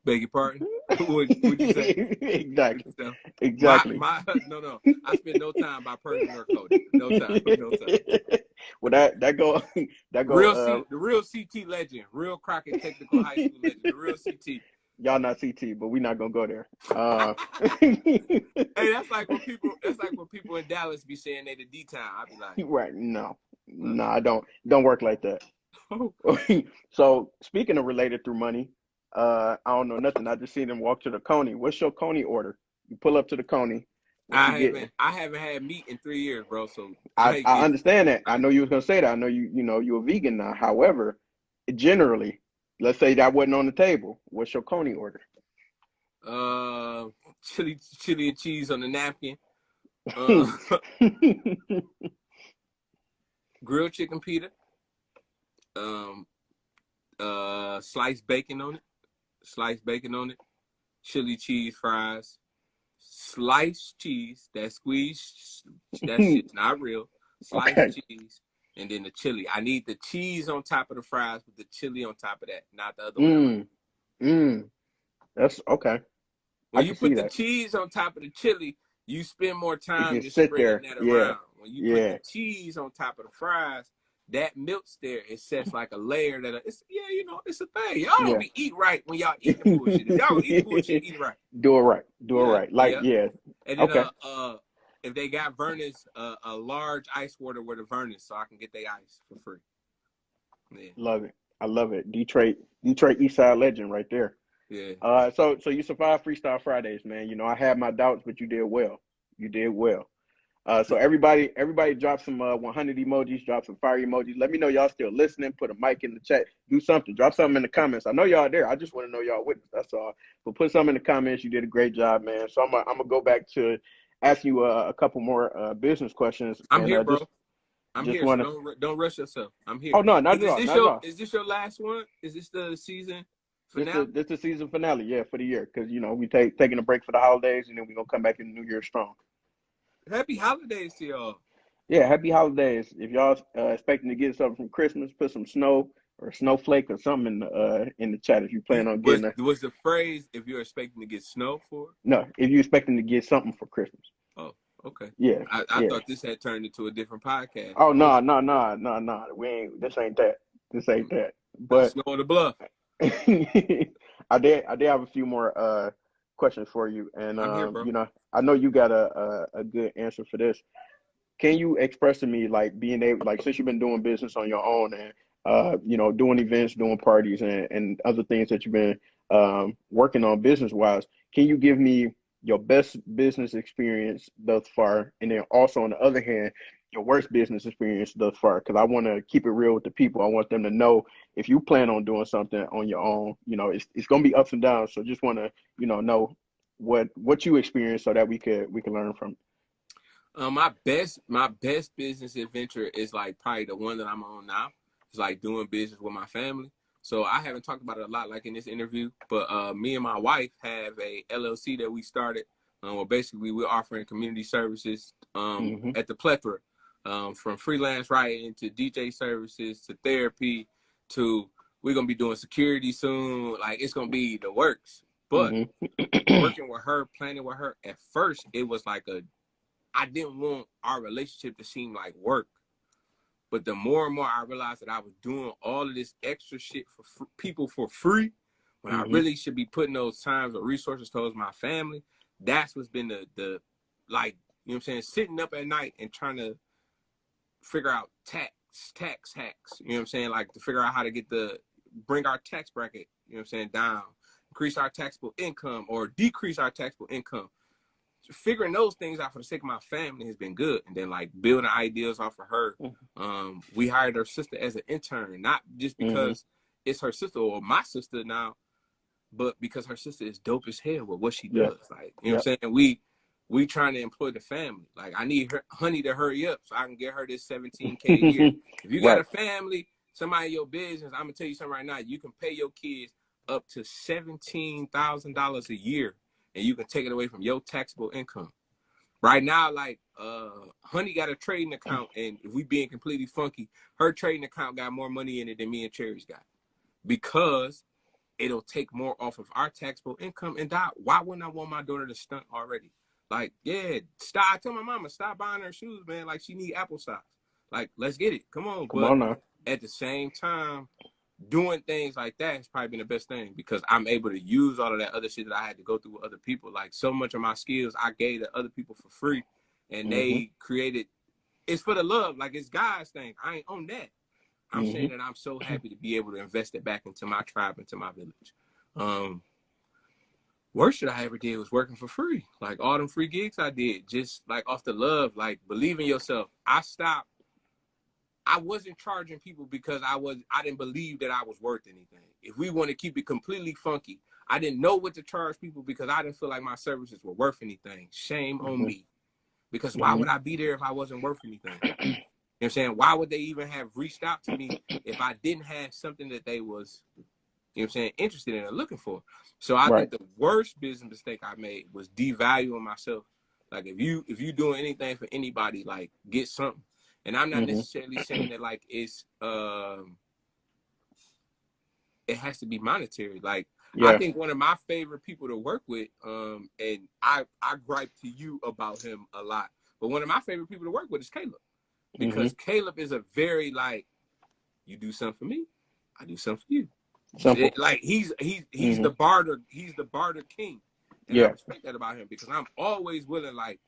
Beg your pardon. What'd you say? Exactly. So, Exactly. no. I spend no time by Persian or Cody. No time, no time. Well, that go that go. The real CT legend, real Crockett Technical High School legend, the real CT. Y'all not CT, but we're not gonna go there. Hey, that's like when people in Dallas be saying they the D town. I be like, Right? No, no, I don't work like that. oh, So speaking of related through money, I don't know nothing. I just seen them walk to the Coney. What's your Coney order? You pull up to the Coney. What you getting? I haven't had meat in 3 years, bro. So I hate I beef. understand that. I know you was gonna say that. I know you're a vegan now. However, generally, let's say that wasn't on the table. What's your Coney order? Chili and cheese on the napkin. Uh, grilled chicken pita. Um, Sliced bacon on it, chili cheese fries, sliced cheese, that shit's not real, Okay. sliced cheese, and then the chili. I need the cheese on top of the fries with the chili on top of that, not the other way around. Mm. Mm. That's okay. I When you can see put the that. cheese on top of the chili, you spend more It time can just sit spreading there. that Yeah. around. When you put the Yeah. cheese on top of the fries, that melts there. It sets like a layer it's it's a thing. Y'all don't Yeah. be eat right when y'all eating the bullshit. If y'all don't eat the bullshit, eat it right. Do it right. Do it Yeah, right. Like, yeah. yeah. And then Okay. if they got Vernors, a large ice water with a Vernors, so I can get their ice for free. Yeah, Love it. I love it. Detroit East Side legend right there. yeah. So you survived Freestyle Fridays, man. You know, I had my doubts, but you did well. You did well. So everybody drop some 100 emojis, drop some fire emojis. Let me know y'all still listening. Put a mic in the chat. Do something. Drop something in the comments. I know y'all there. I just want to know y'all with us. That's all. But put something in the comments. You did a great job, man. So I'm gonna go back to ask you a couple more business questions, I'm and here, bro. I'm just here, so want to. don't rush yourself. I'm here. Oh no, not at all. Not at all. Is this your last one? Is this the season This finale? the season finale, yeah, for the year, because you know we taking a break for the holidays, and then we're gonna come back in the New Year strong. Happy holidays to y'all. Yeah, happy holidays. If y'all expecting to get something from Christmas, put some snow or snowflake or something in the chat if you plan on getting a. Was the phrase if you're expecting to get snow for? No, if you expecting to get something for Christmas. Oh, okay. Yeah, I yeah. thought this had turned into a different podcast. Oh no, no, no, no, no. We ain't. This ain't that. This ain't that. But Snow on the bluff. I did have a few more questions for you, and I'm here, bro. you know, I know you got a good answer for this. Can you express to me like being able, like, since you've been doing business on your own and you know, doing events, doing parties, and other things that you've been working on business wise, can you give me your best business experience thus far, and then also on the other hand, your worst business experience thus far? Because I want to keep it real with the people. I want them to know if you plan on doing something on your own, you know, it's gonna be ups and downs. So just want to, you know what you experienced so that we can learn from it. My best business adventure is like probably the one that I'm on now. It's like doing business with my family. So I haven't talked about it a lot like in this interview, but me and my wife have a LLC that we started. Well, basically we're offering community services Hmm. at the plethora, from freelance writing to DJ services to therapy to we're gonna be doing security soon. Like it's gonna be the works. But Hmm. working with her, planning with her, at first it was like I didn't want our relationship to seem like work. But the more and more I realized that I was doing all of this extra shit for people for free, when I Hmm. really should be putting those times or resources towards my family, that's what's been the like, you know what I'm saying, sitting up at night and trying to figure out tax hacks, you know what I'm saying, like to figure out how to bring our tax bracket, you know what I'm saying, down, increase our taxable income or decrease our taxable income. Figuring those things out for the sake of my family has been good. And then like building ideas off of her. We hired her sister as an intern, not just Hmm. because it's her sister or my sister now, but because her sister is dope as hell with what she Yep. does. Like, you know what Yep. I'm saying? We trying to employ the family. Like I need her honey to hurry up so I can get her this 17K a year. If you got Right. a family, somebody in your business, I'm gonna tell you something right now. You can pay your kids up to $17,000 a year and you can take it away from your taxable income. Right now, like Honey got a trading account, and if we being completely funky, her trading account got more money in it than me and Cherry's got because it'll take more off of our taxable income. And why wouldn't I want my daughter to stunt already? Like, yeah, stop. I tell my mama stop buying her shoes, man. Like she need Apple socks. Like, let's get it. Come on, Come but on now. at the same time, doing things like that has probably been the best thing because I'm able to use all of that other shit that I had to go through with other people. Like so much of my skills I gave to other people for free and Hmm. they created it's for the love. Like it's God's thing. I ain't on that. I'm Hmm. saying that I'm so happy to be able to invest it back into my tribe, into my village. Um, Worst shit I ever did was working for free. Like all them free gigs I did, just like off the love, like believe in yourself. I wasn't charging people because I didn't believe that I was worth anything. If we want to keep it completely funky, I didn't know what to charge people because I didn't feel like my services were worth anything. Shame on Hmm. me. Because why Hmm. would I be there if I wasn't worth anything? know what I'm saying? Why would they even have reached out to me if I didn't have something that they was, you know what I'm saying, interested in or looking for? So I Right. think the worst business mistake I made was devaluing myself. Like if you doing anything for anybody, like get something. And I'm not necessarily saying that like it's it has to be monetary. Like I Yeah. think one of my favorite people to work with, and I gripe to you about him a lot, but one of my favorite people to work with is Caleb. Because Caleb is a very like, you do something for me, I do something for you. Simple. Like he's the barter king, and I Yeah. respect that about him because I'm always willing. Like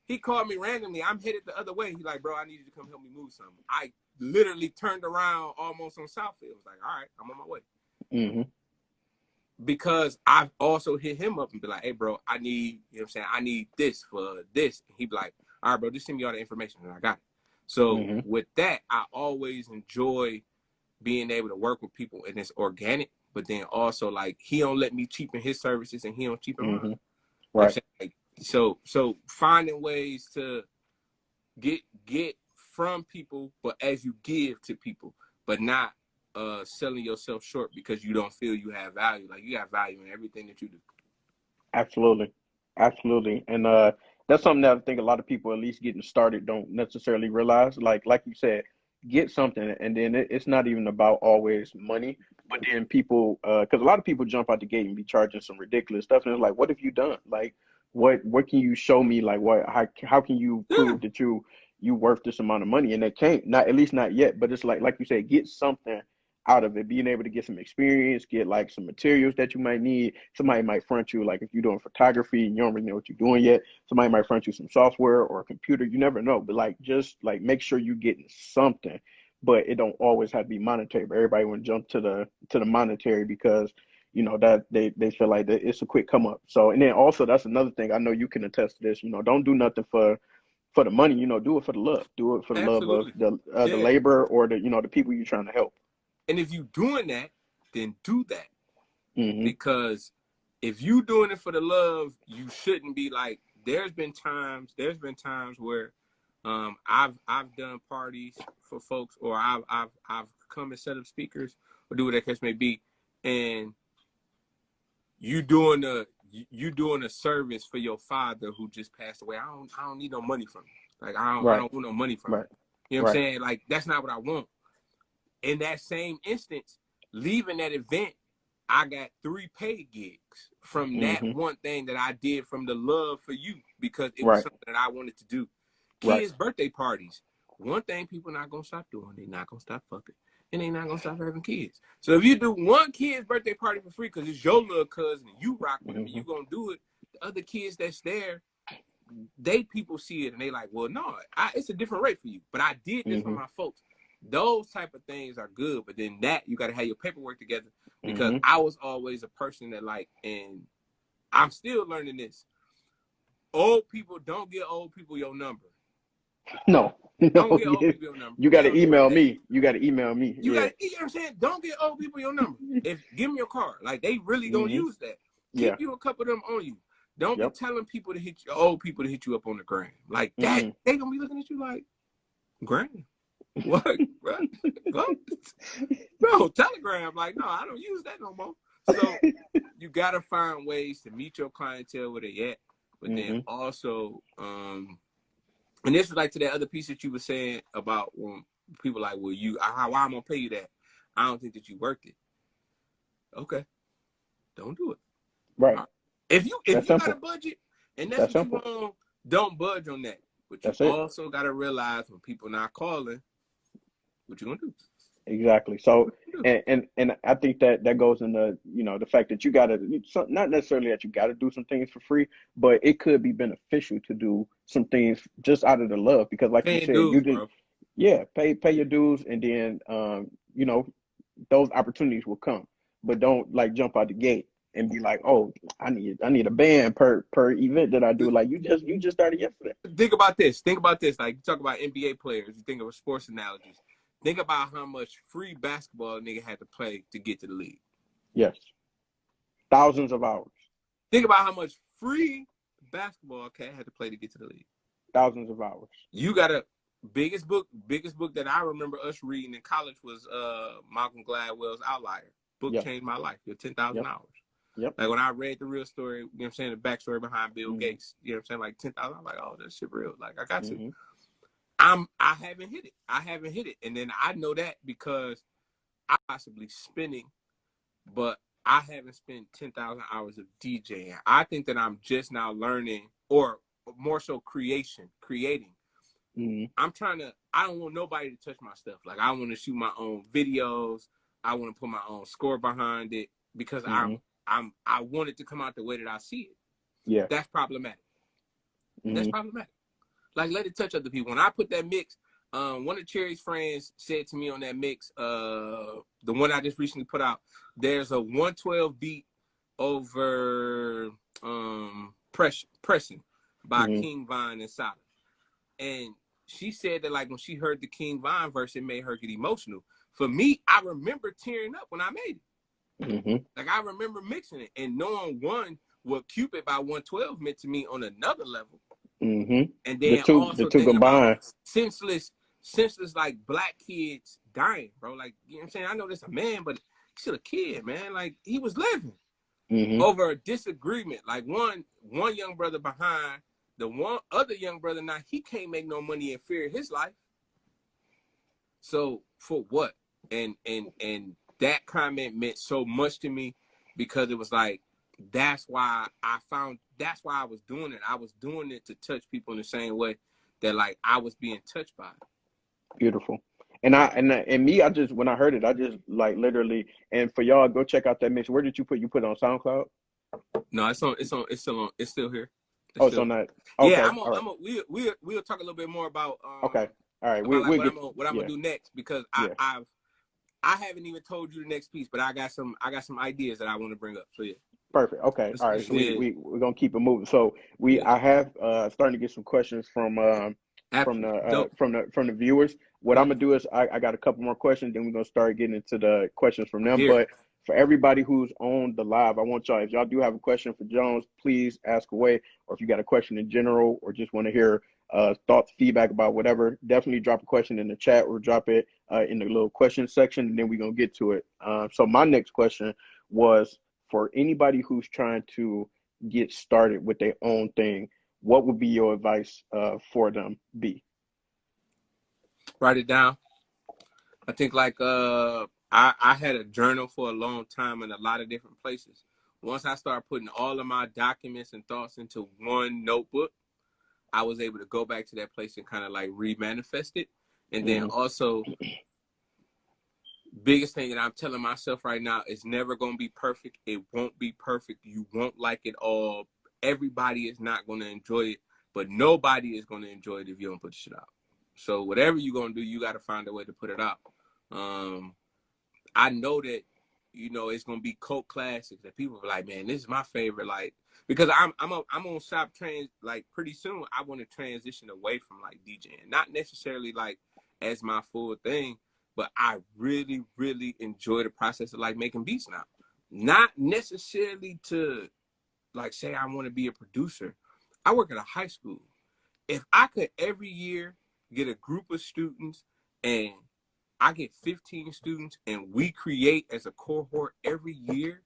he called me randomly, I'm headed the other way. He's like, bro, I need you to come help me move something. I literally turned around almost on Southfield. I was like, all right, I'm on my way. Because I've also hit him up and be like, hey, bro, I need, you know what I'm saying, I need this for this. And he'd be like, all right, bro, just send me all the information and I got it. So with that, I always enjoy being able to work with people and it's organic, but then also like he don't let me cheapen his services and he don't cheapen mine. Right. You know what I'm saying? Like, so finding ways to get from people, but as you give to people, but not selling yourself short because you don't feel you have value. Like you have value in everything that you do. Absolutely. Absolutely. And that's something that I think a lot of people at least getting started don't necessarily realize. Like you said, get something and then it's not even about always money, but then people because a lot of people jump out the gate and be charging some ridiculous stuff and it's like, what have you done? Like what can you show me? Like how can you Yeah. prove that you worth this amount of money? And they can't, not at least not yet, but it's like you said, get something out of it, being able to get some experience, get like some materials that you might need. Somebody might front you, like if you're doing photography and you don't really know what you're doing yet, somebody might front you some software or a computer. You never know, but like just like make sure you're getting something. But it don't always have to be monetary. But everybody want to jump to the monetary because that they feel like that it's a quick come up. So and then also that's another thing. I know you can attest to this. Don't do nothing for the money. Do it for the love. Do it for the love of Absolutely. the Yeah. labor or the people you're trying to help. And if you doing that, then do that. Mm-hmm. Because if you doing it for the love, you shouldn't be like, there's been times where I've done parties for folks or I've come and set up speakers or do what that case may be, and you doing a service for your father who just passed away. I don't need no money from you. Like I Right. don't want no money from Right. you. You know what I'm Right. saying? Like that's not what I want. In that same instance, leaving that event, I got 3 paid gigs from that Mm-hmm. one thing that I did from the love for you because it was Right. something that I wanted to do. Right. Kids' birthday parties. One thing people not gonna stop doing, they not gonna stop fucking. And they not gonna stop having kids. So if you do one kid's birthday party for free because it's your little cousin and you rock with him and you gonna do it, the other kids that's there, people see it and they like, well, no, it's a different rate for you. But I did this for Mm-hmm. my folks. Those type of things are good, but then that you got to have your paperwork together because Mm-hmm. I was always a person that like, and I'm still learning this. Old people don't get old people your number. No. Don't No. get old people your number. You They got to don't do it. email me. You got to email me. You Yeah. got, you know what I'm saying? Don't get old people your number. If give them your card, like they really gonna Mm-hmm. use that. Yeah. Keep you a couple of them on you. Don't be Yep. telling people to hit you, old people to hit you up on the gram like that. Mm-hmm. They gonna be looking at you like, gram. What? Go. No, Telegram. Like, no, I don't use that no more. So you gotta find ways to meet your clientele where they at, but then Mm-hmm. also, and this was like to that other piece that you were saying about when people like, well, why I'm gonna pay you that? I don't think that you worked it. Okay, don't do it. Right. If That's you got a simple. budget and that's That's what you simple. want, don't budge on that. But you That's it. also gotta realize when people not calling, what you gonna do? Exactly. So, and I think that goes into the fact that you got to not necessarily that you got to do some things for free, but it could be beneficial to do some things just out of the love because, like you Paying said, you dues, did, bro. yeah, pay your dues, and then you know those opportunities will come, but don't like jump out the gate and be like, oh, I need a band per event that I do. Like you just started yesterday. Think about this. Think about this. Like you talk about NBA players, you think of sports analogies. Think about how much free basketball a nigga had to play to get to the league. Yes, thousands of hours, Think about how much free basketball cat had to play to get to the league. thousands of hours. You gotta biggest book that I remember us reading in college was Malcolm Gladwell's Outlier. Book Yep. changed my life. Your 10,000 hours. Yep. Like when I read the real story, you know what I'm saying, the backstory behind Bill Mm-hmm. Gates, you know what I'm saying, like 10,000, I'm like, oh, that shit real. Like I got Mm-hmm. to. I haven't hit it. I haven't hit it. And then I know that because I possibly spinning, but I haven't spent 10,000 hours of DJing. I think that I'm just now learning, or more so creating. Mm-hmm. I don't want nobody to touch my stuff. Like I want to shoot my own videos. I want to put my own score behind it because Mm-hmm. I want it to come out the way that I see it. Yeah. That's problematic. Mm-hmm. That's problematic. Like let it touch other people. When I put that mix, one of Cherry's friends said to me on that mix, the one I just recently put out, there's a 112 beat over Pressing by Mm-hmm. King Von and Solid. And she said that like when she heard the King Von verse, it made her get emotional. For me, I remember tearing up when I made it. Mm-hmm. Like I remember mixing it and knowing what Cupid by 112 meant to me on another level. Mm-hmm. And The then two also thinking combined. about senseless like black kids dying, bro. Like, you know what I'm saying? I know this a man, but he's still a kid, man. Like he was living over a disagreement. Like one young brother behind the one other young brother, now he can't make no money and fear his life. So for what? And that comment meant so much to me because it was like, that's why I was doing it. I was doing it to touch people in the same way that like I was being touched by it. Beautiful. And I just when I heard it, I just like literally, and for y'all, go check out that mix. Where did you put it on SoundCloud? No, it's still here. It's on that. Yeah, Okay. All right. we'll talk a little bit more about Okay. All right. about like what I'm yeah. gonna do next because Yeah. I haven't even told you the next piece, but I got some ideas that I want to bring up. So yeah. Perfect. Okay. All right. So Yeah. we're gonna keep it moving. So I have starting to get some questions from the viewers. What I'm gonna do is I got a couple more questions, then we're gonna start getting into the questions from them. Here. But for everybody who's on the live, I want y'all, if y'all do have a question for Jones, please ask away. Or if you got a question in general, or just want to hear thoughts, feedback about whatever, definitely drop a question in the chat or drop it in the little question section, and then we're gonna get to it. So my next question was, for anybody who's trying to get started with their own thing, what would be your advice for them be? Write it down. I think like I had a journal for a long time in a lot of different places. Once I started putting all of my documents and thoughts into one notebook, I was able to go back to that place and kind of like remanifest it. And then also, biggest thing that I'm telling myself right now is never going to be perfect. It won't be perfect. You won't like it all. Everybody is not going to enjoy it, but nobody is going to enjoy it if you don't put the shit out. So whatever you're going to do, you got to find a way to put it out. I know that, you know, it's going to be cult classics that people are like, man, this is my favorite. Like, because I'm on shop train, like pretty soon I want to transition away from like DJing, not necessarily like as my full thing, but I really, really enjoy the process of like making beats now. Not necessarily to like say I want to be a producer. I work at a high school. If I could every year get a group of students and I get 15 students and we create as a cohort every year,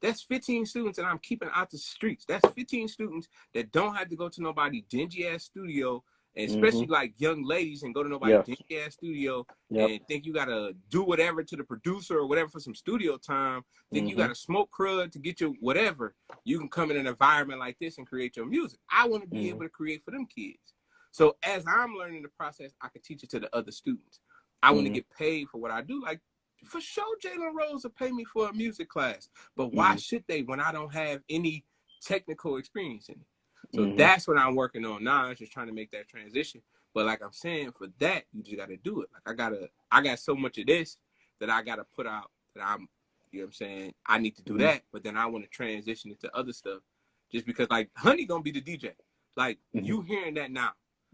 that's 15 students that I'm keeping out the streets. That's 15 students that don't have to go to nobody dingy ass studio, and especially like young ladies, and go to nobody dingy ass studio and think you gotta do whatever to the producer or whatever for some studio time. Think you gotta smoke crud to get your whatever. You can come in an environment like this and create your music. I want to be able to create for them kids. So as I'm learning the process, I can teach it to the other students. I want to get paid for what I do. Like, for sure, Jalen Rose will pay me for a music class. But why should they when I don't have any technical experience in it? So that's what I'm working on now. I'm just trying to make that transition. But like I'm saying, for that, you just got to do it. Like I got so much of this that I got to put out that I'm, you know what I'm saying? I need to do that. But then I want to transition into other stuff just because like Honey going to be the DJ. Like you hearing that now.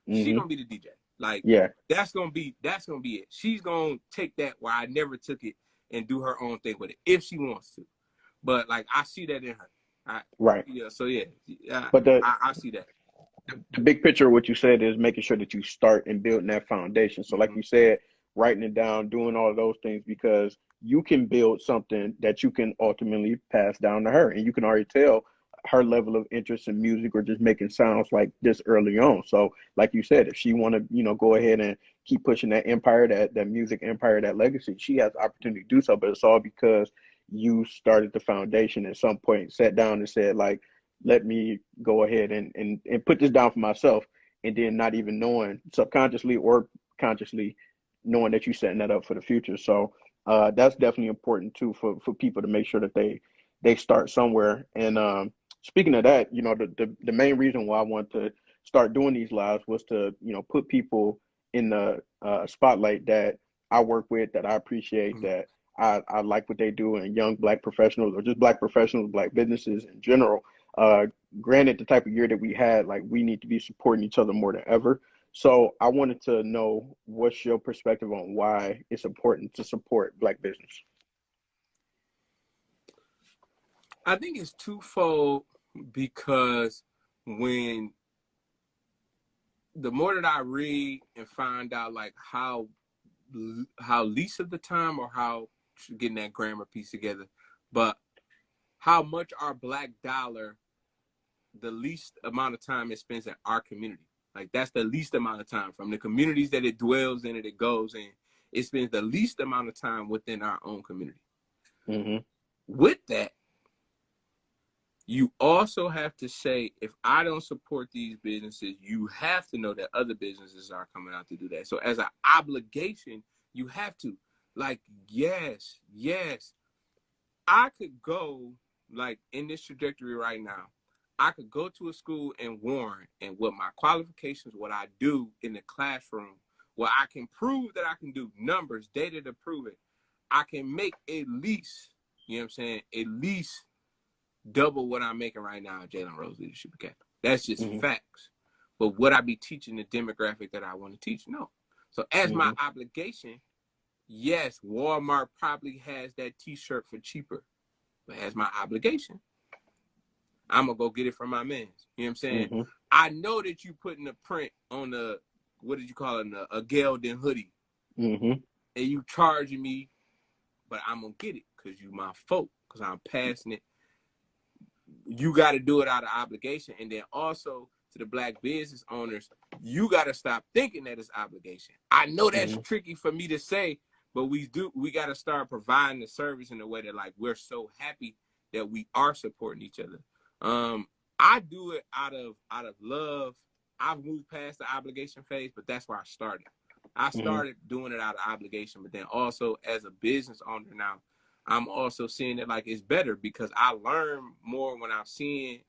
She going to be the DJ. Like, that's gonna be it. She's gonna take that where I never took it and do her own thing with it if she wants to. But like I see that in her. Right. Yeah. So yeah. But I see that. the big picture of what you said is making sure that you start and building that foundation. So, like Mm-hmm. you said, writing it down, doing all of those things, because you can build something that you can ultimately pass down to her, and you can already tell her level of interest in music or just making sounds like this early on. So, like you said, if she want to, go ahead and keep pushing that empire, that music empire, that legacy, she has the opportunity to do so. But it's all because you started the foundation at some point, sat down and said, like, let me go ahead and put this down for myself, and then not even knowing, subconsciously or consciously, knowing that you're setting that up for the future. So that's definitely important too, for people to make sure that they start somewhere. And speaking of that, the main reason why I want to start doing these lives was to, put people in the spotlight that I work with, that I appreciate, Mm-hmm. that I like what they do, and young black professionals, or just black professionals, black businesses in general. Uh, Granted, the type of year that we had, like, we need to be supporting each other more than ever. So I wanted to know, what's your perspective on why it's important to support black business? I think it's twofold, because when the more that I read and find out, like, how least of the time, or how getting that grammar piece together, but how much our black dollar, the least amount of time it spends in our community. Like, that's the least amount of time from the communities that it dwells in and it goes in. It spends the least amount of time within our own community. Mm-hmm. With that, you also have to say, if I don't support these businesses, you have to know that other businesses are coming out to do that. So as an obligation, you have to, like, yes, I could go, like, in this trajectory right now, I could go to a school in Warren, and what my qualifications, what I do in the classroom, what I can prove that I can do, numbers, data to prove it, I can make at least, you know what I'm saying, at least double what I'm making right now at Jalen Rose Leadership Academy. That's just Mm-hmm. facts. But would I be teaching the demographic that I want to teach? No. So as my Mm-hmm. obligation, yes, Walmart probably has that t-shirt for cheaper. But as my obligation, I'm going to go get it from my mans. You know what I'm saying? Mm-hmm. I know that you putting a print on the, what did you call it, a Geldon hoodie, Mm-hmm. and you charging me, but I'm going to get it because you my folk, because I'm passionate. You got to do it out of obligation. And then also, to the black business owners, you got to stop thinking that it's obligation. I know that's Mm-hmm. tricky for me to say, but we got to start providing the service in a way that, like, we're so happy that we are supporting each other. I do it out of love. I've moved past the obligation phase, but that's where I started. I Mm-hmm. started doing it out of obligation, but then also as a business owner now, I'm also seeing it like it's better, because I learn more when I'm seeing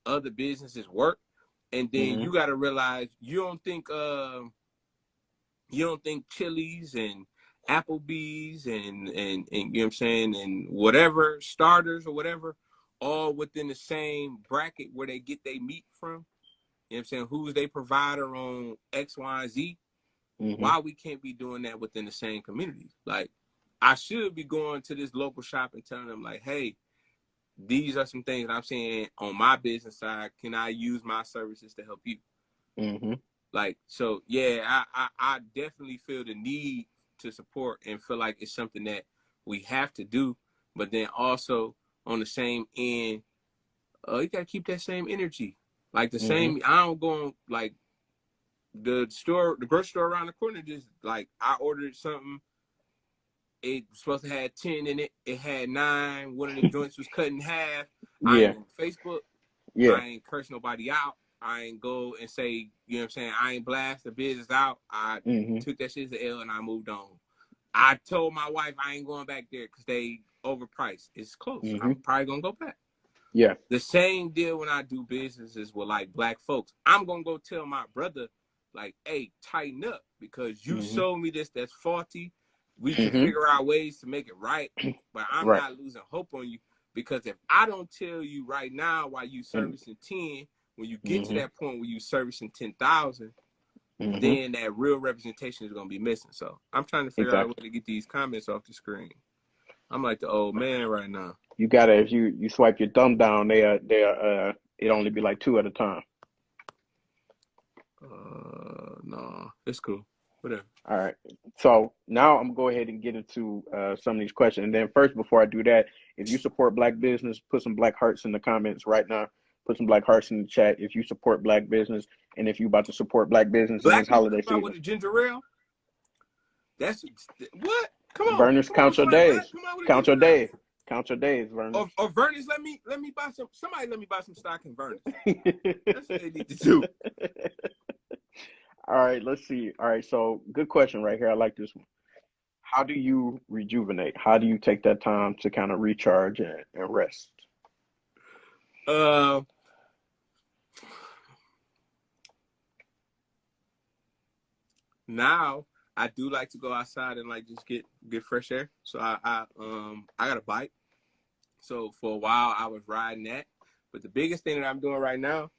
other businesses work. And then Mm-hmm. you got to realize, you don't think Chili's and Applebee's and you know what I'm saying, and whatever starters or whatever, all within the same bracket where they get their meat from. You know what I'm saying? Who's they provider on X, Y, and Z? Mm-hmm. Why we can't be doing that within the same communities? Like, I should be going to this local shop and telling them, like, hey, these are some things that I'm seeing on my business side. Can I use my services to help you? Mm-hmm. Like, so yeah, I definitely feel the need to support and feel like it's something that we have to do. But then also, on the same end, you gotta keep that same energy. Like, the Mm-hmm. same, I don't go on, like, the grocery store around the corner. Just like, I ordered something, it was supposed to have 10 in it. It had 9. One of the joints was cut in half. I Yeah. ain't on Facebook. Yeah. I ain't curse nobody out. I ain't go and say, you know what I'm saying, I ain't blast the business out. I Mm-hmm. took that shit as an L and I moved on. I told my wife I ain't going back there because they overpriced. It's close. Mm-hmm. I'm probably going to go back. Yeah. The same deal when I do businesses with, like, black folks. I'm going to go tell my brother, like, hey, tighten up, because you Mm-hmm. sold me this that's faulty. We can Mm-hmm. figure out ways to make it right, but I'm Right. not losing hope on you, because if I don't tell you right now why you And servicing 10, when you get to mm-hmm. that point where you servicing 10,000, Mm-hmm. then that real representation is going to be missing. So I'm trying to figure out a way Exactly. to get these comments off the screen. I'm like the old man right now. You gotta, if you swipe your thumb down, it only be like two at a time. no, it's cool. Whatever. All right. So now I'm gonna go ahead and get into some of these questions. And then first, before I do that, if you support black business, put some black hearts in the comments right now. Put some black hearts in the chat if you support black business and if you about to support black business in Black this people holiday come out with season. a ginger ale. That's what? Come on, Vernus, come on, count your somebody days. black come out with a Count your ginger ale. days. Count your days, Vernus. Or Vernus, let me buy some. Somebody let me buy some stock in Vernus. That's what they need to do. All right, let's see. All right, so good question right here. I like this one. How do you rejuvenate? How do you take that time to kind of recharge and rest? Uh, now I do like to go outside and like just get fresh air. So I got a bike. So for a while I was riding that. But the biggest thing that I'm doing right now,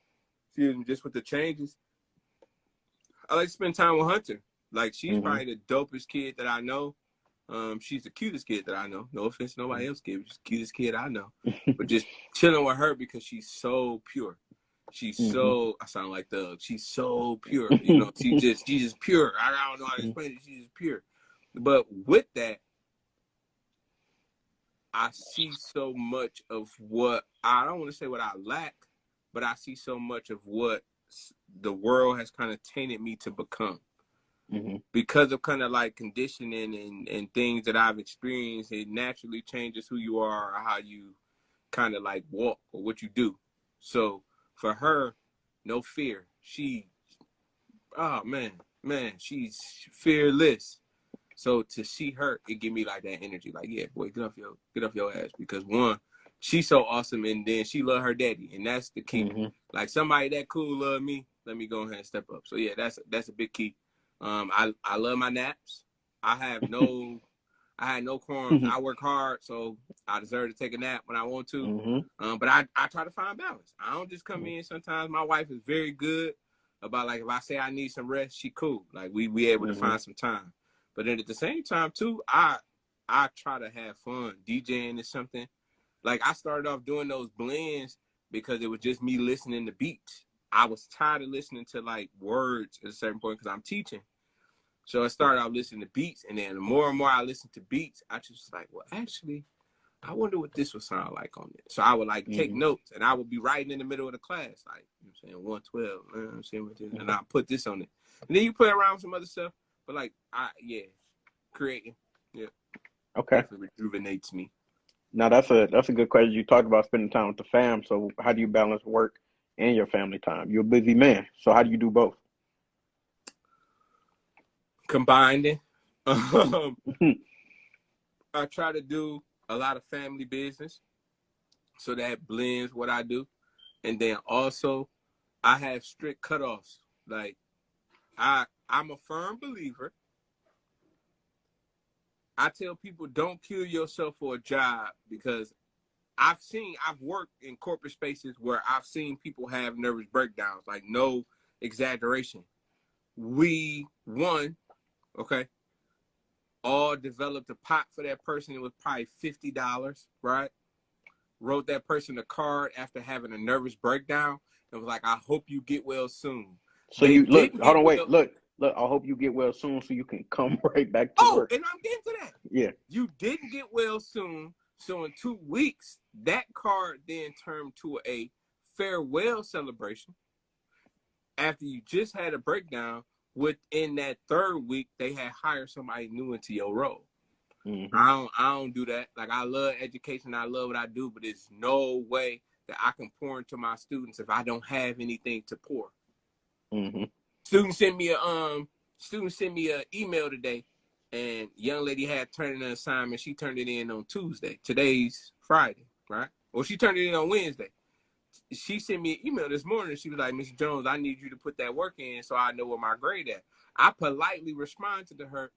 excuse me, just with the changes, I like to spend time with Hunter. Like she's probably the dopest kid that I know. She's the cutest kid that I know. No offense to nobody else, kid. She's the cutest kid I know. But just chilling with her because she's so pure. She's so, I sound like Thug. She's so pure. You know, she's just pure. I don't know how to explain it. She's just pure. But with that, I see so much of what, I don't want to say what I lack, but I see so much of what the world has kind of tainted me to become. Because of kind of like conditioning and things that I've experienced, it naturally changes who you are or how you kind of like walk or what you do. So for her, no fear. Oh man, she's fearless. So to see her, it give me like that energy. Like, yeah, boy, get off your ass. Because one, she's so awesome, and then she love her daddy, and that's the key. Like somebody that cool love me, let me go ahead and step up. So yeah, that's a big key. I love my naps. I had no qualms. I work hard, so I deserve to take a nap when I want to. But I try to find balance. I don't just come in. Sometimes my wife is very good about like if I say I need some rest, she cool. Like we able to find some time. But then at the same time too, I try to have fun. DJing is something. Like I started off doing those blends because it was just me listening to beats. I was tired of listening to like words at a certain point because I'm teaching. So I started out listening to beats, and then the more and more I listened to beats, I just was like, well, actually, I wonder what this would sound like on it. So I would like take notes, and I would be writing in the middle of the class, like, you know what I'm saying, 112, you know what I'm saying, and I put this on it. And then you play around with some other stuff, but like, creating, Okay. definitely rejuvenates me. Now that's a good question. You talked about spending time with the fam. So how do you balance work and your family time? You're a busy man. So how do you do both? Combining. I try to do a lot of family business. So that blends what I do. And then also I have strict cutoffs. Like I'm a firm believer. I tell people don't kill yourself for a job because I've worked in corporate spaces where I've seen people have nervous breakdowns, like no exaggeration. We all developed a pot for that person. It was probably $50, right? Wrote that person a card after having a nervous breakdown and was like, I hope you get well soon. So They you look, didn't hold get on, wait, well. look. I hope you get well soon so you can come right back to work. And I'm getting to that. Yeah. You didn't get well soon. So in 2 weeks, that card then turned to a farewell celebration. After you just had a breakdown, within that 3rd week, they had hired somebody new into your role. I don't do that. Like I love education, I love what I do, but there's no way that I can pour into my students if I don't have anything to pour. Students sent me an email today, and young lady had turned in an assignment. She turned it in on Tuesday. Today's Friday, right? Or she turned it in on Wednesday. She sent me an email this morning. She was like, Mr. Jones, I need you to put that work in so I know where my grade at. I politely responded to her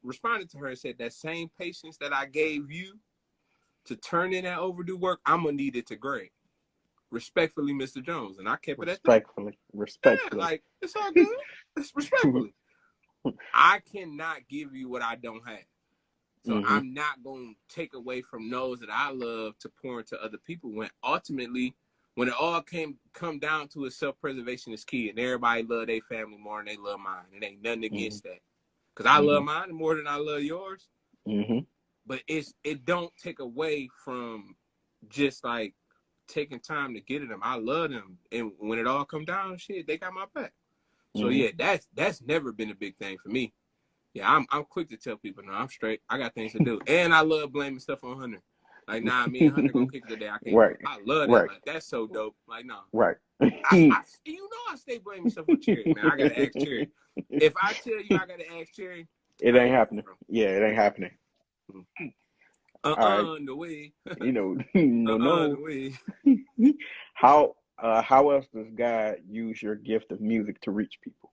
and said that same patience that I gave you to turn in that overdue work, I'm gonna need it to grade. Respectfully, Mr. Jones. And I kept it at that. Respectfully. Yeah, like it's all good. It's respectfully. I cannot give you what I don't have. So I'm not gonna take away from those that I love to pour into other people when ultimately when it all come down to it, self-preservation is key, and everybody love their family more than they love mine. It ain't nothing against that, because I love mine more than I love yours. But it don't take away from just like taking time to get at them. I love them, and when it all come down, shit, they got my back. So yeah, that's never been a big thing for me. Yeah, I'm quick to tell people, no, I'm straight. I got things to do, and I love blaming stuff on Hunter. Like, nah, me and Hunter gonna kick it today. I can't do it. I love that. Like, that's so dope. Like, nah. I I stay blaming stuff on Cherry, man. I gotta ask Cherry. If I tell you I gotta ask Cherry, it ain't happening. Yeah, it ain't happening. The way. You know, no. The way. How else does God use your gift of music to reach people?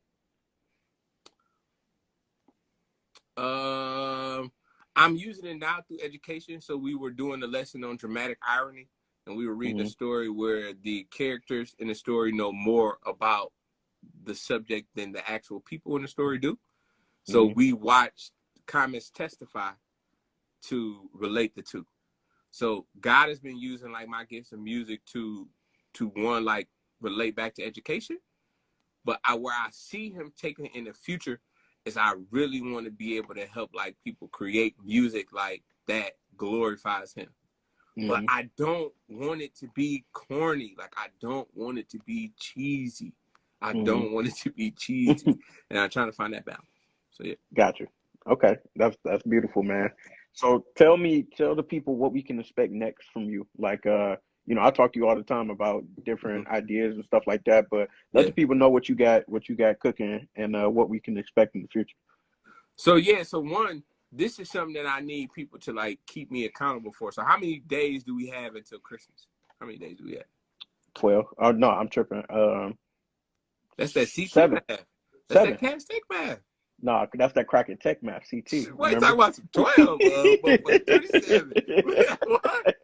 I'm using it now through education. So we were doing a lesson on dramatic irony, and we were reading a story where the characters in the story know more about the subject than the actual people in the story do. So we watched comments testify to relate the two. So God has been using like my gifts of music to one, like relate back to education. But where I see him taking it in the future is I really want to be able to help like people create music like that glorifies him. But I don't want it to be corny. Like, I don't want it to be cheesy. I don't want it to be cheesy. And I'm trying to find that balance. So yeah. Got you. Okay. That's beautiful, man. So tell the people what we can expect next from you. Like, I talk to you all the time about different ideas and stuff like that, but let the people know what you got cooking and what we can expect in the future. So one, this is something that I need people to like keep me accountable for. So how many days do we have until Christmas? How many days do we have? 12. Oh no, I'm tripping. That's that CT 7. math. That's 7. that cash tech math. No, that's that Crockett Tech math. CT. Wait, talking about some 12, but 27. What?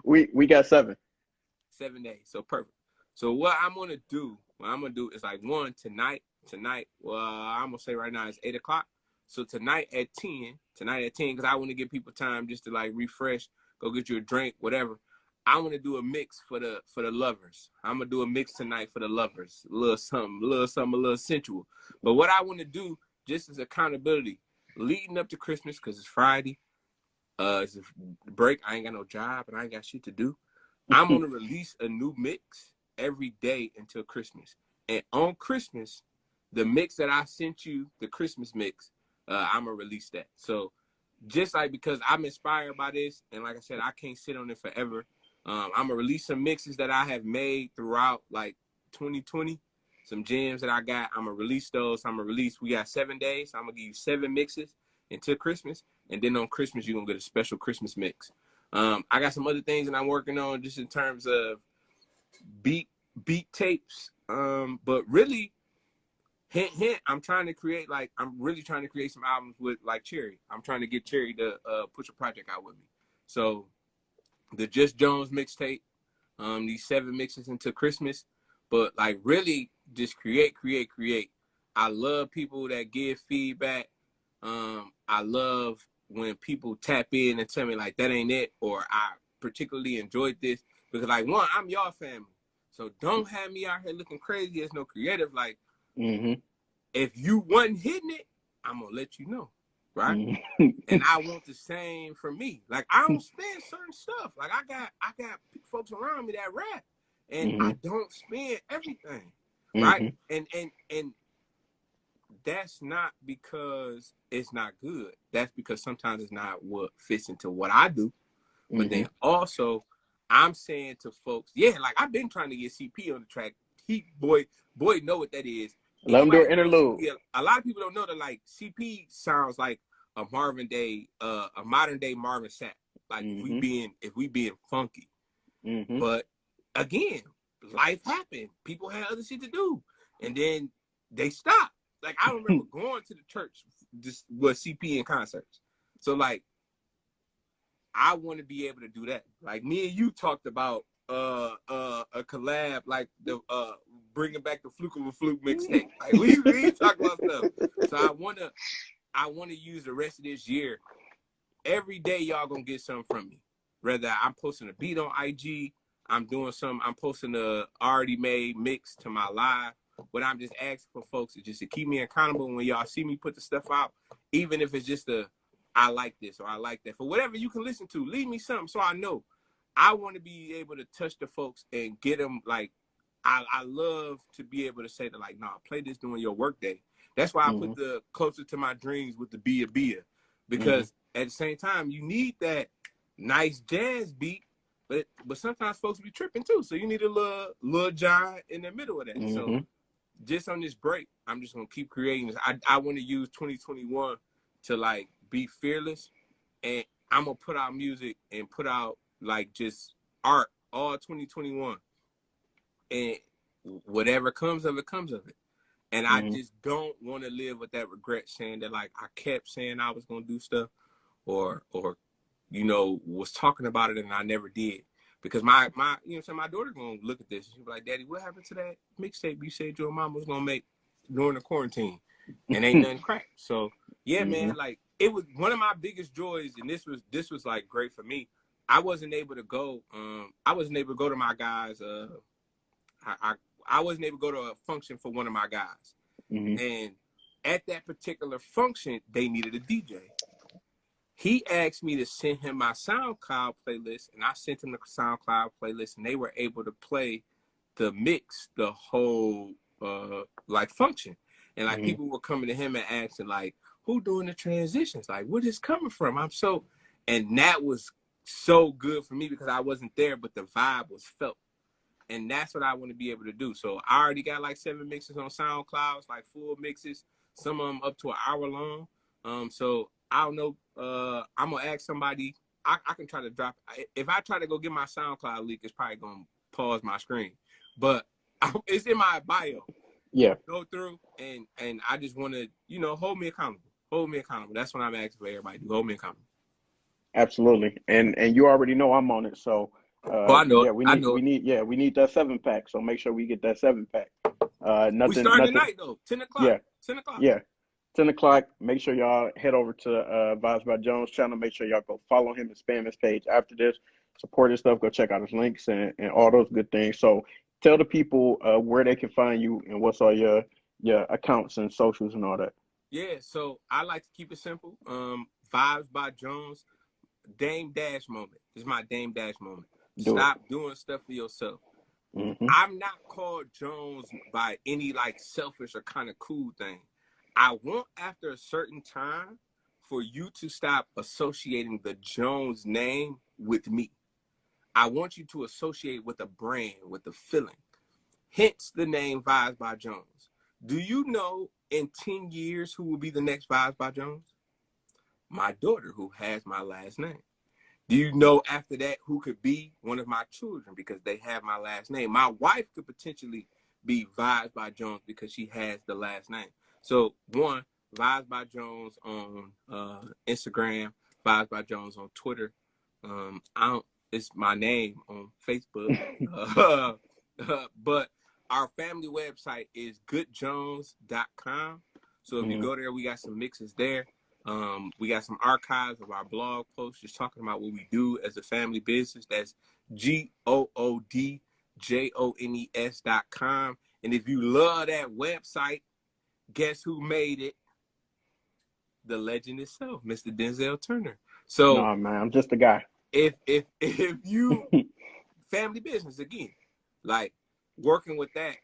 We got 7. 7 days. So perfect. So what I'm gonna do is like one tonight. Well, I'm gonna say right now it's 8:00. So tonight at 10, because I want to give people time just to like refresh, go get you a drink, whatever. I want to do a mix for the lovers. I'm gonna do a mix tonight for the lovers. A little something, a little sensual. But what I want to do, just as accountability, leading up to Christmas, because it's Friday, it's a break. I ain't got no job and I ain't got shit to do. I'm gonna release a new mix every day until Christmas. And on Christmas, the mix that I sent you, the Christmas mix, I'm gonna release that. So just like, because I'm inspired by this, and like I said, I can't sit on it forever. I'm gonna release some mixes that I have made throughout like 2020, some gems that I got. I'm gonna release those. We got 7 days. So I'm gonna give you 7 mixes until Christmas, and then on Christmas you're gonna get a special Christmas mix. I got some other things that I'm working on just in terms of beat tapes. But really, hint, I'm really trying to create some albums with like Cherry. I'm trying to get Cherry to push a project out with me. So the Just Jones mixtape, these 7 mixes into Christmas, but like really just create. I love people that give feedback. I love when people tap in and tell me like that ain't it, or I particularly enjoyed this, because like one, I'm your family, so don't have me out here looking crazy as no creative. Like, if you wasn't hitting it, I'm gonna let you know. Right. And I want the same for me. Like, I don't spend certain stuff. Like, I got folks around me that rap, and I don't spend everything. Right. And that's not because it's not good. That's because sometimes it's not what fits into what I do. But then also, I'm saying to folks, like I've been trying to get CP on the track. Boy know what that is. Let him do an interlude. A lot of people don't know that like CP sounds like a modern day Marvin Sapp. Like if we being funky. But again, life happened. People had other shit to do, and then they stopped. Like, I remember going to the church just with CP in concerts. So like, I want to be able to do that. Like, me and you talked about a collab, like the bringing back the Fluke of a Fluke mixtape. Like, we talk about stuff. So I wanna use the rest of this year. Every day y'all gonna get something from me. Whether I'm posting a beat on IG, I'm doing some. I'm posting a already made mix to my live. But I'm just asking for folks to keep me accountable when y'all see me put the stuff out, even if it's just I like this or I like that. For whatever you can listen to, leave me something so I know. I want to be able to touch the folks and get them like, I love to be able to say that like, nah, play this during your work day. That's why I put the Closer to My Dreams with the Bia, because at the same time, you need that nice jazz beat, but sometimes folks be tripping too. So you need a little John in the middle of that. So just on this break, I'm just gonna keep creating this. I want to use 2021 to like be fearless, and I'm gonna put out music and put out like just art all 2021, and whatever comes of it comes of it. And I just don't want to live with that regret, saying that like I kept saying I was gonna do stuff, or was talking about it and I never did. Because my my daughter's gonna look at this and she'll be like, Daddy, what happened to that mixtape you said your mom was gonna make during the quarantine? And ain't nothing cracked. So yeah, man, like it was one of my biggest joys, and this was like great for me. I wasn't able to go to my guys. I wasn't able to go to a function for one of my guys. And at that particular function, they needed a DJ. He asked me to send him my SoundCloud playlist, and I sent him the SoundCloud playlist, and they were able to play the mix, the whole like function. And like people were coming to him and asking like, who doing the transitions? Like, where this coming from? And that was so good for me because I wasn't there, but the vibe was felt. And that's what I want to be able to do. So I already got like 7 mixes on SoundCloud, like full mixes, some of them up to an hour long. So I don't know. I'm gonna ask somebody. I can try to drop. If I try to go get my SoundCloud leak, it's probably gonna pause my screen. But it's in my bio. Yeah. Go through and I just want to hold me accountable. Hold me accountable. That's what I'm asking for everybody to do. Hold me accountable. Absolutely. And you already know I'm on it. So I know. yeah, we need that 7-pack. So make sure we get that 7-pack. We starting tonight though. 10 o'clock. Yeah. 10 o'clock. Yeah. 10 o'clock. Make sure y'all head over to Vibes by Jones channel. Make sure y'all go follow him and spam his page after this. Support his stuff. Go check out his links and all those good things. So tell the people where they can find you and what's all your accounts and socials and all that. Yeah, so I like to keep it simple. Vibes by Jones, Dame Dash moment. This is my Dame Dash moment. Stop doing stuff for yourself. I'm not called Jones by any like selfish or kind of cool thing. I want after a certain time for you to stop associating the Jones name with me. I want you to associate with a brand, with a feeling. Hence the name Vibes by Jones. Do you know in 10 years who will be the next Vibes by Jones? My daughter, who has my last name. Do you know after that who could be one of my children because they have my last name? My wife could potentially be Vibes by Jones because she has the last name. So one, Vibes by Jones on Instagram, Vibes by Jones on Twitter. It's my name on Facebook. But our family website is goodjones.com. So if you go there, we got some mixes there. We got some archives of our blog posts just talking about what we do as a family business. That's goodjones.com. And if you love that website, guess who made it? The legend itself, Mr. Denzell Turner. So, no, man, I'm just a guy. If you family business again, like working with that,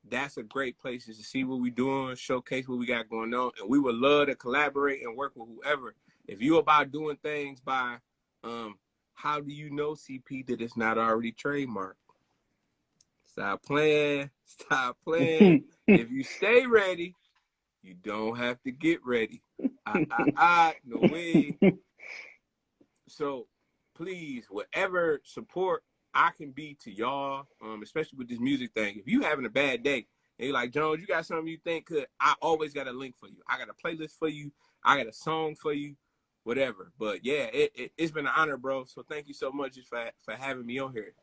that's a great place to see what we're doing, showcase what we got going on, and we would love to collaborate and work with whoever. If you about doing things by, how do you know, CP, that it's not already trademarked? Stop playing. Stop playing. If you stay ready, you don't have to get ready. No way. So please, whatever support I can be to y'all, especially with this music thing. If you having a bad day and you're like, Jones, you got something you think could, I always got a link for you. I got a playlist for you. I got a song for you, whatever. But yeah, it's been an honor, bro. So thank you so much just for having me on here.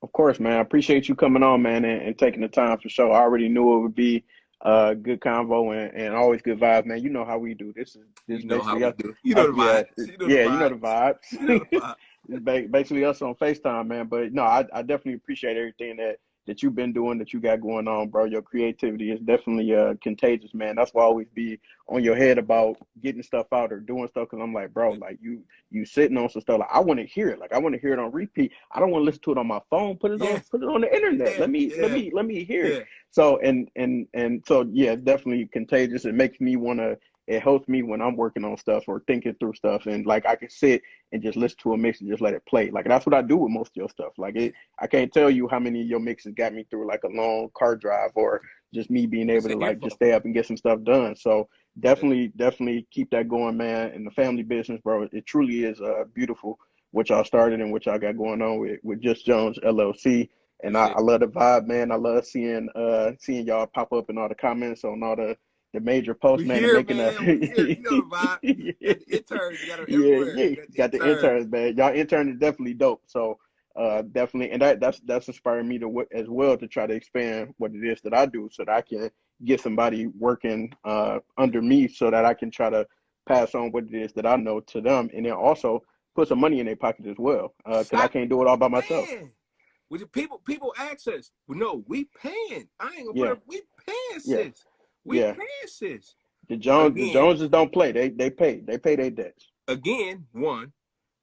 Of course, man. I appreciate you coming on, man, and taking the time for sure. I already knew it would be good convo and always good vibes, man. You know how we do. This you know how we do. You know the vibes. You know the vibes. It's basically us on FaceTime, man. But no, I definitely appreciate everything that you've been doing, that you got going on, bro. Your creativity is definitely contagious, man. That's why I always be on your head about getting stuff out or doing stuff, because I'm like, bro, like you sitting on some stuff. Like, I want to hear it. Like, I want to hear it on repeat. I don't want to listen to it on my phone. Yeah, Put it on the internet. yeah, Let me hear it. yeah, So and so yeah, it's definitely contagious. It makes me want to. It helps me when I'm working on stuff or thinking through stuff, and like I can sit and just listen to a mix and just let it play. Like, that's what I do with most of your stuff. Like, yeah. I can't tell you how many of your mixes got me through like a long car drive, or just me being It's able an to like just info. stay up and get some stuff done. So Yeah, definitely keep that going, man. And the family business, bro, it truly is beautiful what y'all started and what y'all got going on with Just Jones LLC. And appreciate I love the vibe, man. I love seeing y'all pop up in all the comments on all the major it. posts, We man, and here, making a man. We here. You know the vibe. You got the interns. You got them everywhere. yeah, You got the got the interns. interns, man. Y'all intern is definitely dope. So definitely, and that's inspiring me to as well to try to expand what it is that I do, so that I can get somebody working under me, so that I can try to pass on what it is that I know to them, and then also put some money in their pocket as well, because I Stop, can't do it all by myself. man. With the people access. Well, no, we paying. I ain't gonna put Yeah, up. We paying, yeah, sis. We yeah. paying, sis. The Again, Joneses don't play. They pay their debts. one,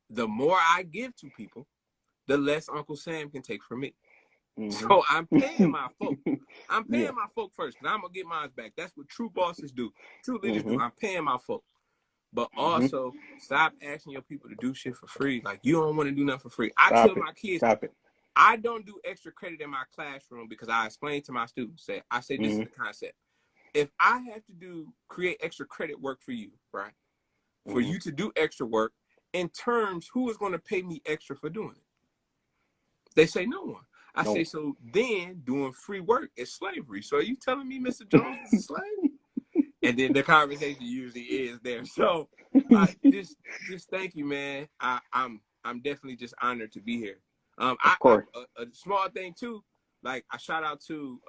the more I give to people, the less Uncle Sam can take from me. Hmm. So I'm paying my folk. I'm Yeah. paying my folk first, and I'm gonna get mine back. That's what true bosses do. True leaders do. Hmm. I'm paying my folk. But Hmm. also stop asking your people to do shit for free. Like, you don't want to do nothing for free. I tell Stop it. my kids, Stop it. I don't do extra credit in my classroom because I explain to my students, I say this is Hmm. the concept. If I have to create extra credit work for you, right? For Hmm. you to do extra work, in terms, who is going to pay me extra for doing it? They say no one. I say, No. so then doing free work is slavery. So are you telling me Mr. Jones is a slave? And then the conversation usually is there. So just thank you, man. I'm definitely just honored to be here. Of I course. a small thing too. Like, I shout out to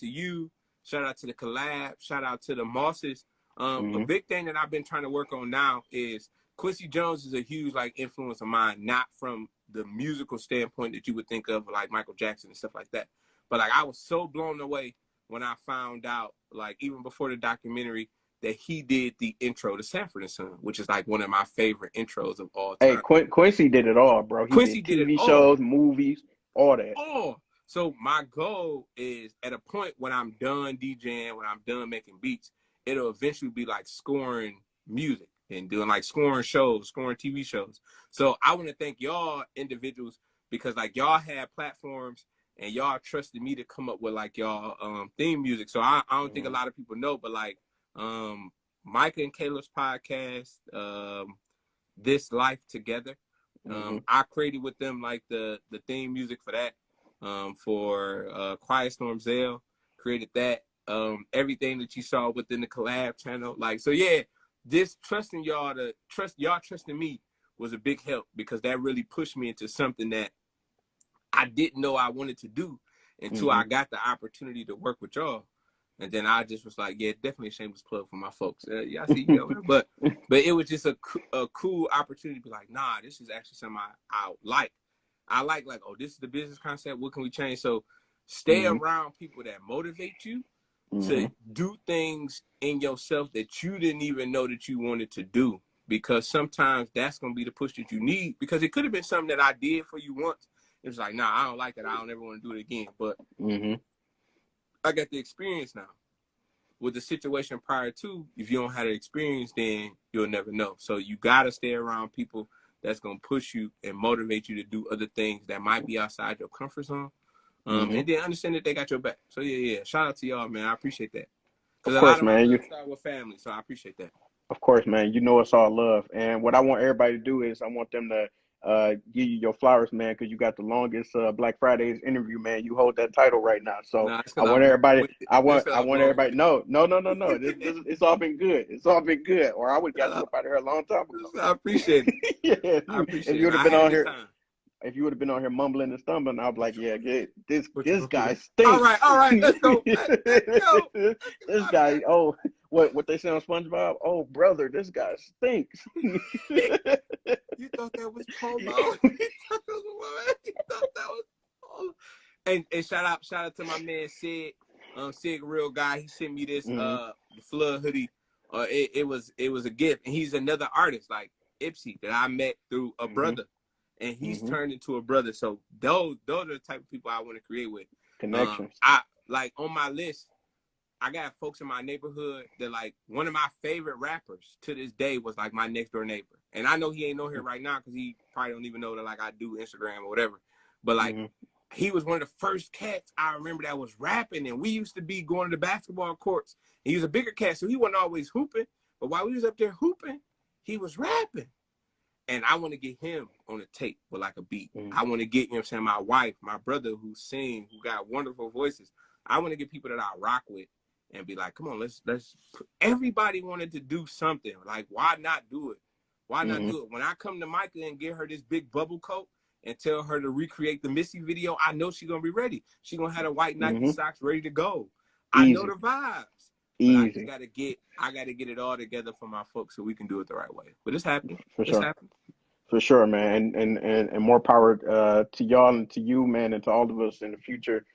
you, shout out to the collab, shout out to the Mosses. A Hmm. big thing that I've been trying to work on now is Quincy Jones is a huge like influence of mine, not from the musical standpoint that you would think of like Michael Jackson and stuff like that. But like, I was so blown away when I found out, like, even before the documentary, that he did the intro to Sanford and Son, which is like one of my favorite intros of all Hey, time. Quincy did it all, bro. He Quincy did did it TV all. shows, movies, all that. Oh, so my goal is, at a point when I'm done DJing, when I'm done making beats, it'll eventually be like scoring music and doing like scoring shows, scoring TV shows. So I want to thank y'all individuals, because like y'all had platforms and y'all trusted me to come up with like y'all theme music. So I don't think a Hmm. lot of people know, but like um Micah and Caleb's podcast, This Life Together. Hmm. I created with them like the theme music for that. For Quiet Storm Zell, created that. Everything that you saw within the collab channel, like, so yeah, this y'all trusting me was a big help, because that really pushed me into something that I didn't know I wanted to do until Hmm. I got the opportunity to work with y'all. And then I just was like, yeah, definitely a shameless plug for my folks. Yeah, I see you over there. But it was just a cool opportunity to be like, nah, this is actually something I like. I like, oh, this is the business concept. What can we change? So stay Hmm. around people that motivate you to Hmm. do things in yourself that you didn't even know that you wanted to do. Because sometimes that's going to be the push that you need. Because it could have been something that I did for you once. It was like, nah, I don't like that. I don't ever want to do it again. But Hmm. I got the experience now. With the situation prior to, if you don't have the experience, then you'll never know. So you got to stay around people that's going to push you and motivate you to do other things that might be outside your comfort zone. Hmm. And then understand that they got your back. So yeah. Shout out to y'all, man. I appreciate that. Of Because a lot course, of my man. love started with family. So I appreciate that. Of course, man. You know it's all love. And what I want everybody to do is I want them to give you your flowers, man, because you got the longest Black Fridays interview, man. You hold that title right now. So Nah, it's I because want I'm blowing everybody. with it. It's because I I'm want blowing everybody. with it. No. This it's all been good. It's all been good. Or I would have got you up out of here a long time I appreciate it. ago. Yeah, I if appreciate you it. would have I been had a on good here, time. if you would have been on here mumbling and stumbling, I'd be like, yeah, get What you this gonna do guy that? All stinks. right, Let's go. Let's go. Let's get This my guy, back. oh, what they say on SpongeBob? Oh, brother, this guy stinks. You thought that was Polo? You thought that was Polo? And shout out to my man Sid. Sid, real guy. He sent me this the Flood hoodie. It was a gift, and he's another artist like Ipsy that I met through a brother, and he's turned into a brother. So those are the type of people I want to create with. Connections. I like on my list. I got folks in my neighborhood that like one of my favorite rappers to this day was like my next door neighbor. And I know he ain't on here right now because he probably don't even know that like I do Instagram or whatever. But like he was one of the first cats I remember that was rapping. And we used to be going to the basketball courts. And he was a bigger cat, so he wasn't always hooping. But while we was up there hooping, he was rapping. And I want to get him on a tape with like a beat. I want to get, you know what I'm saying, my wife, my brother who sing, who got wonderful voices. I want to get people that I rock with. And be like, come on, let's. Everybody wanted to do something. Like, why not do it? Why not do it? When I come to Micah and get her this big bubble coat and tell her to recreate the Missy video, I know she's gonna be ready. She's gonna have the white Nike socks ready to go. I know the vibes. But I just gotta get it all together for my folks so we can do it the right way. But it's happening. It's happening. For sure, man. And more power to y'all and to you, man, and to all of us in the future.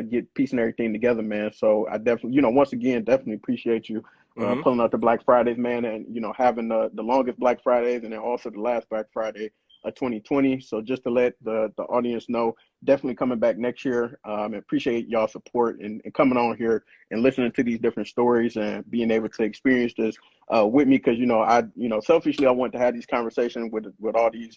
Get piecing everything together, man. So I definitely, once again, definitely appreciate you pulling out the Black Fridays, man, and having the longest Black Fridays and then also the last Black Friday of 2020. So just to let the audience know, definitely coming back next year. And appreciate y'all support and coming on here and listening to these different stories and being able to experience this with me, because selfishly I want to have these conversations with all these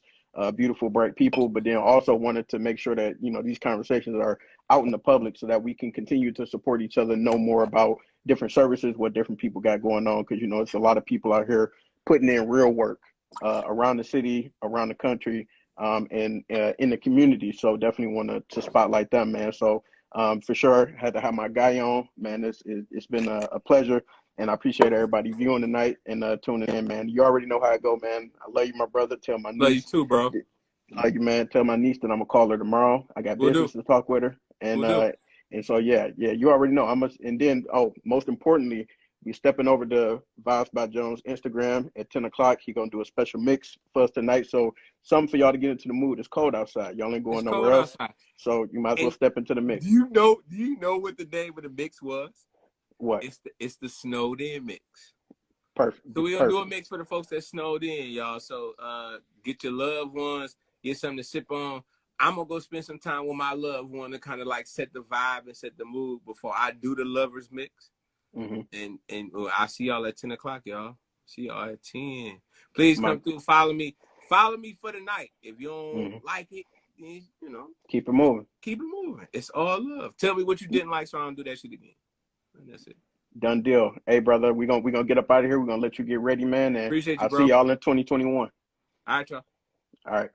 beautiful, bright people, but then also wanted to make sure that these conversations are out in the public so that we can continue to support each other, know more about different services, what different people got going on, because it's a lot of people out here putting in real work around the city, around the country, and in the community. So definitely want to spotlight them, man. So for sure, had to have my guy on, man. It's been a pleasure, and I appreciate everybody viewing tonight and tuning in, man. You already know how I go, man. I love you, my brother. Tell my niece. Love you too, bro. Love you, man. Tell my niece that I'm gonna call her tomorrow. I got business to talk with her, and so yeah, you already know. And then most importantly, we stepping over to Vibes by Jones Instagram at 10 o'clock. He gonna do a special mix for us tonight. So something for y'all to get into the mood. It's cold outside. Y'all ain't going nowhere else. Outside. So you might as well step into the mix. Do you know what the name of the mix was? What? It's the Snowed In mix. Perfect. So we're gonna do a mix for the folks that snowed in, y'all. So get your loved ones, get something to sip on. I'm gonna go spend some time with my loved one to kind of like set the vibe and set the mood before I do the lovers mix. And I'll see y'all at 10 o'clock, y'all. See y'all at 10. Please come through. Follow me for the night. If you don't like it, keep it moving. Keep it moving. It's all love. Tell me what you didn't like so I don't do that shit again. And that's it. Done deal. Hey, brother, we're gonna get up out of here. We're gonna let you get ready, man. And appreciate you, I'll bro. see y'all in 2021. All right, y'all. All right.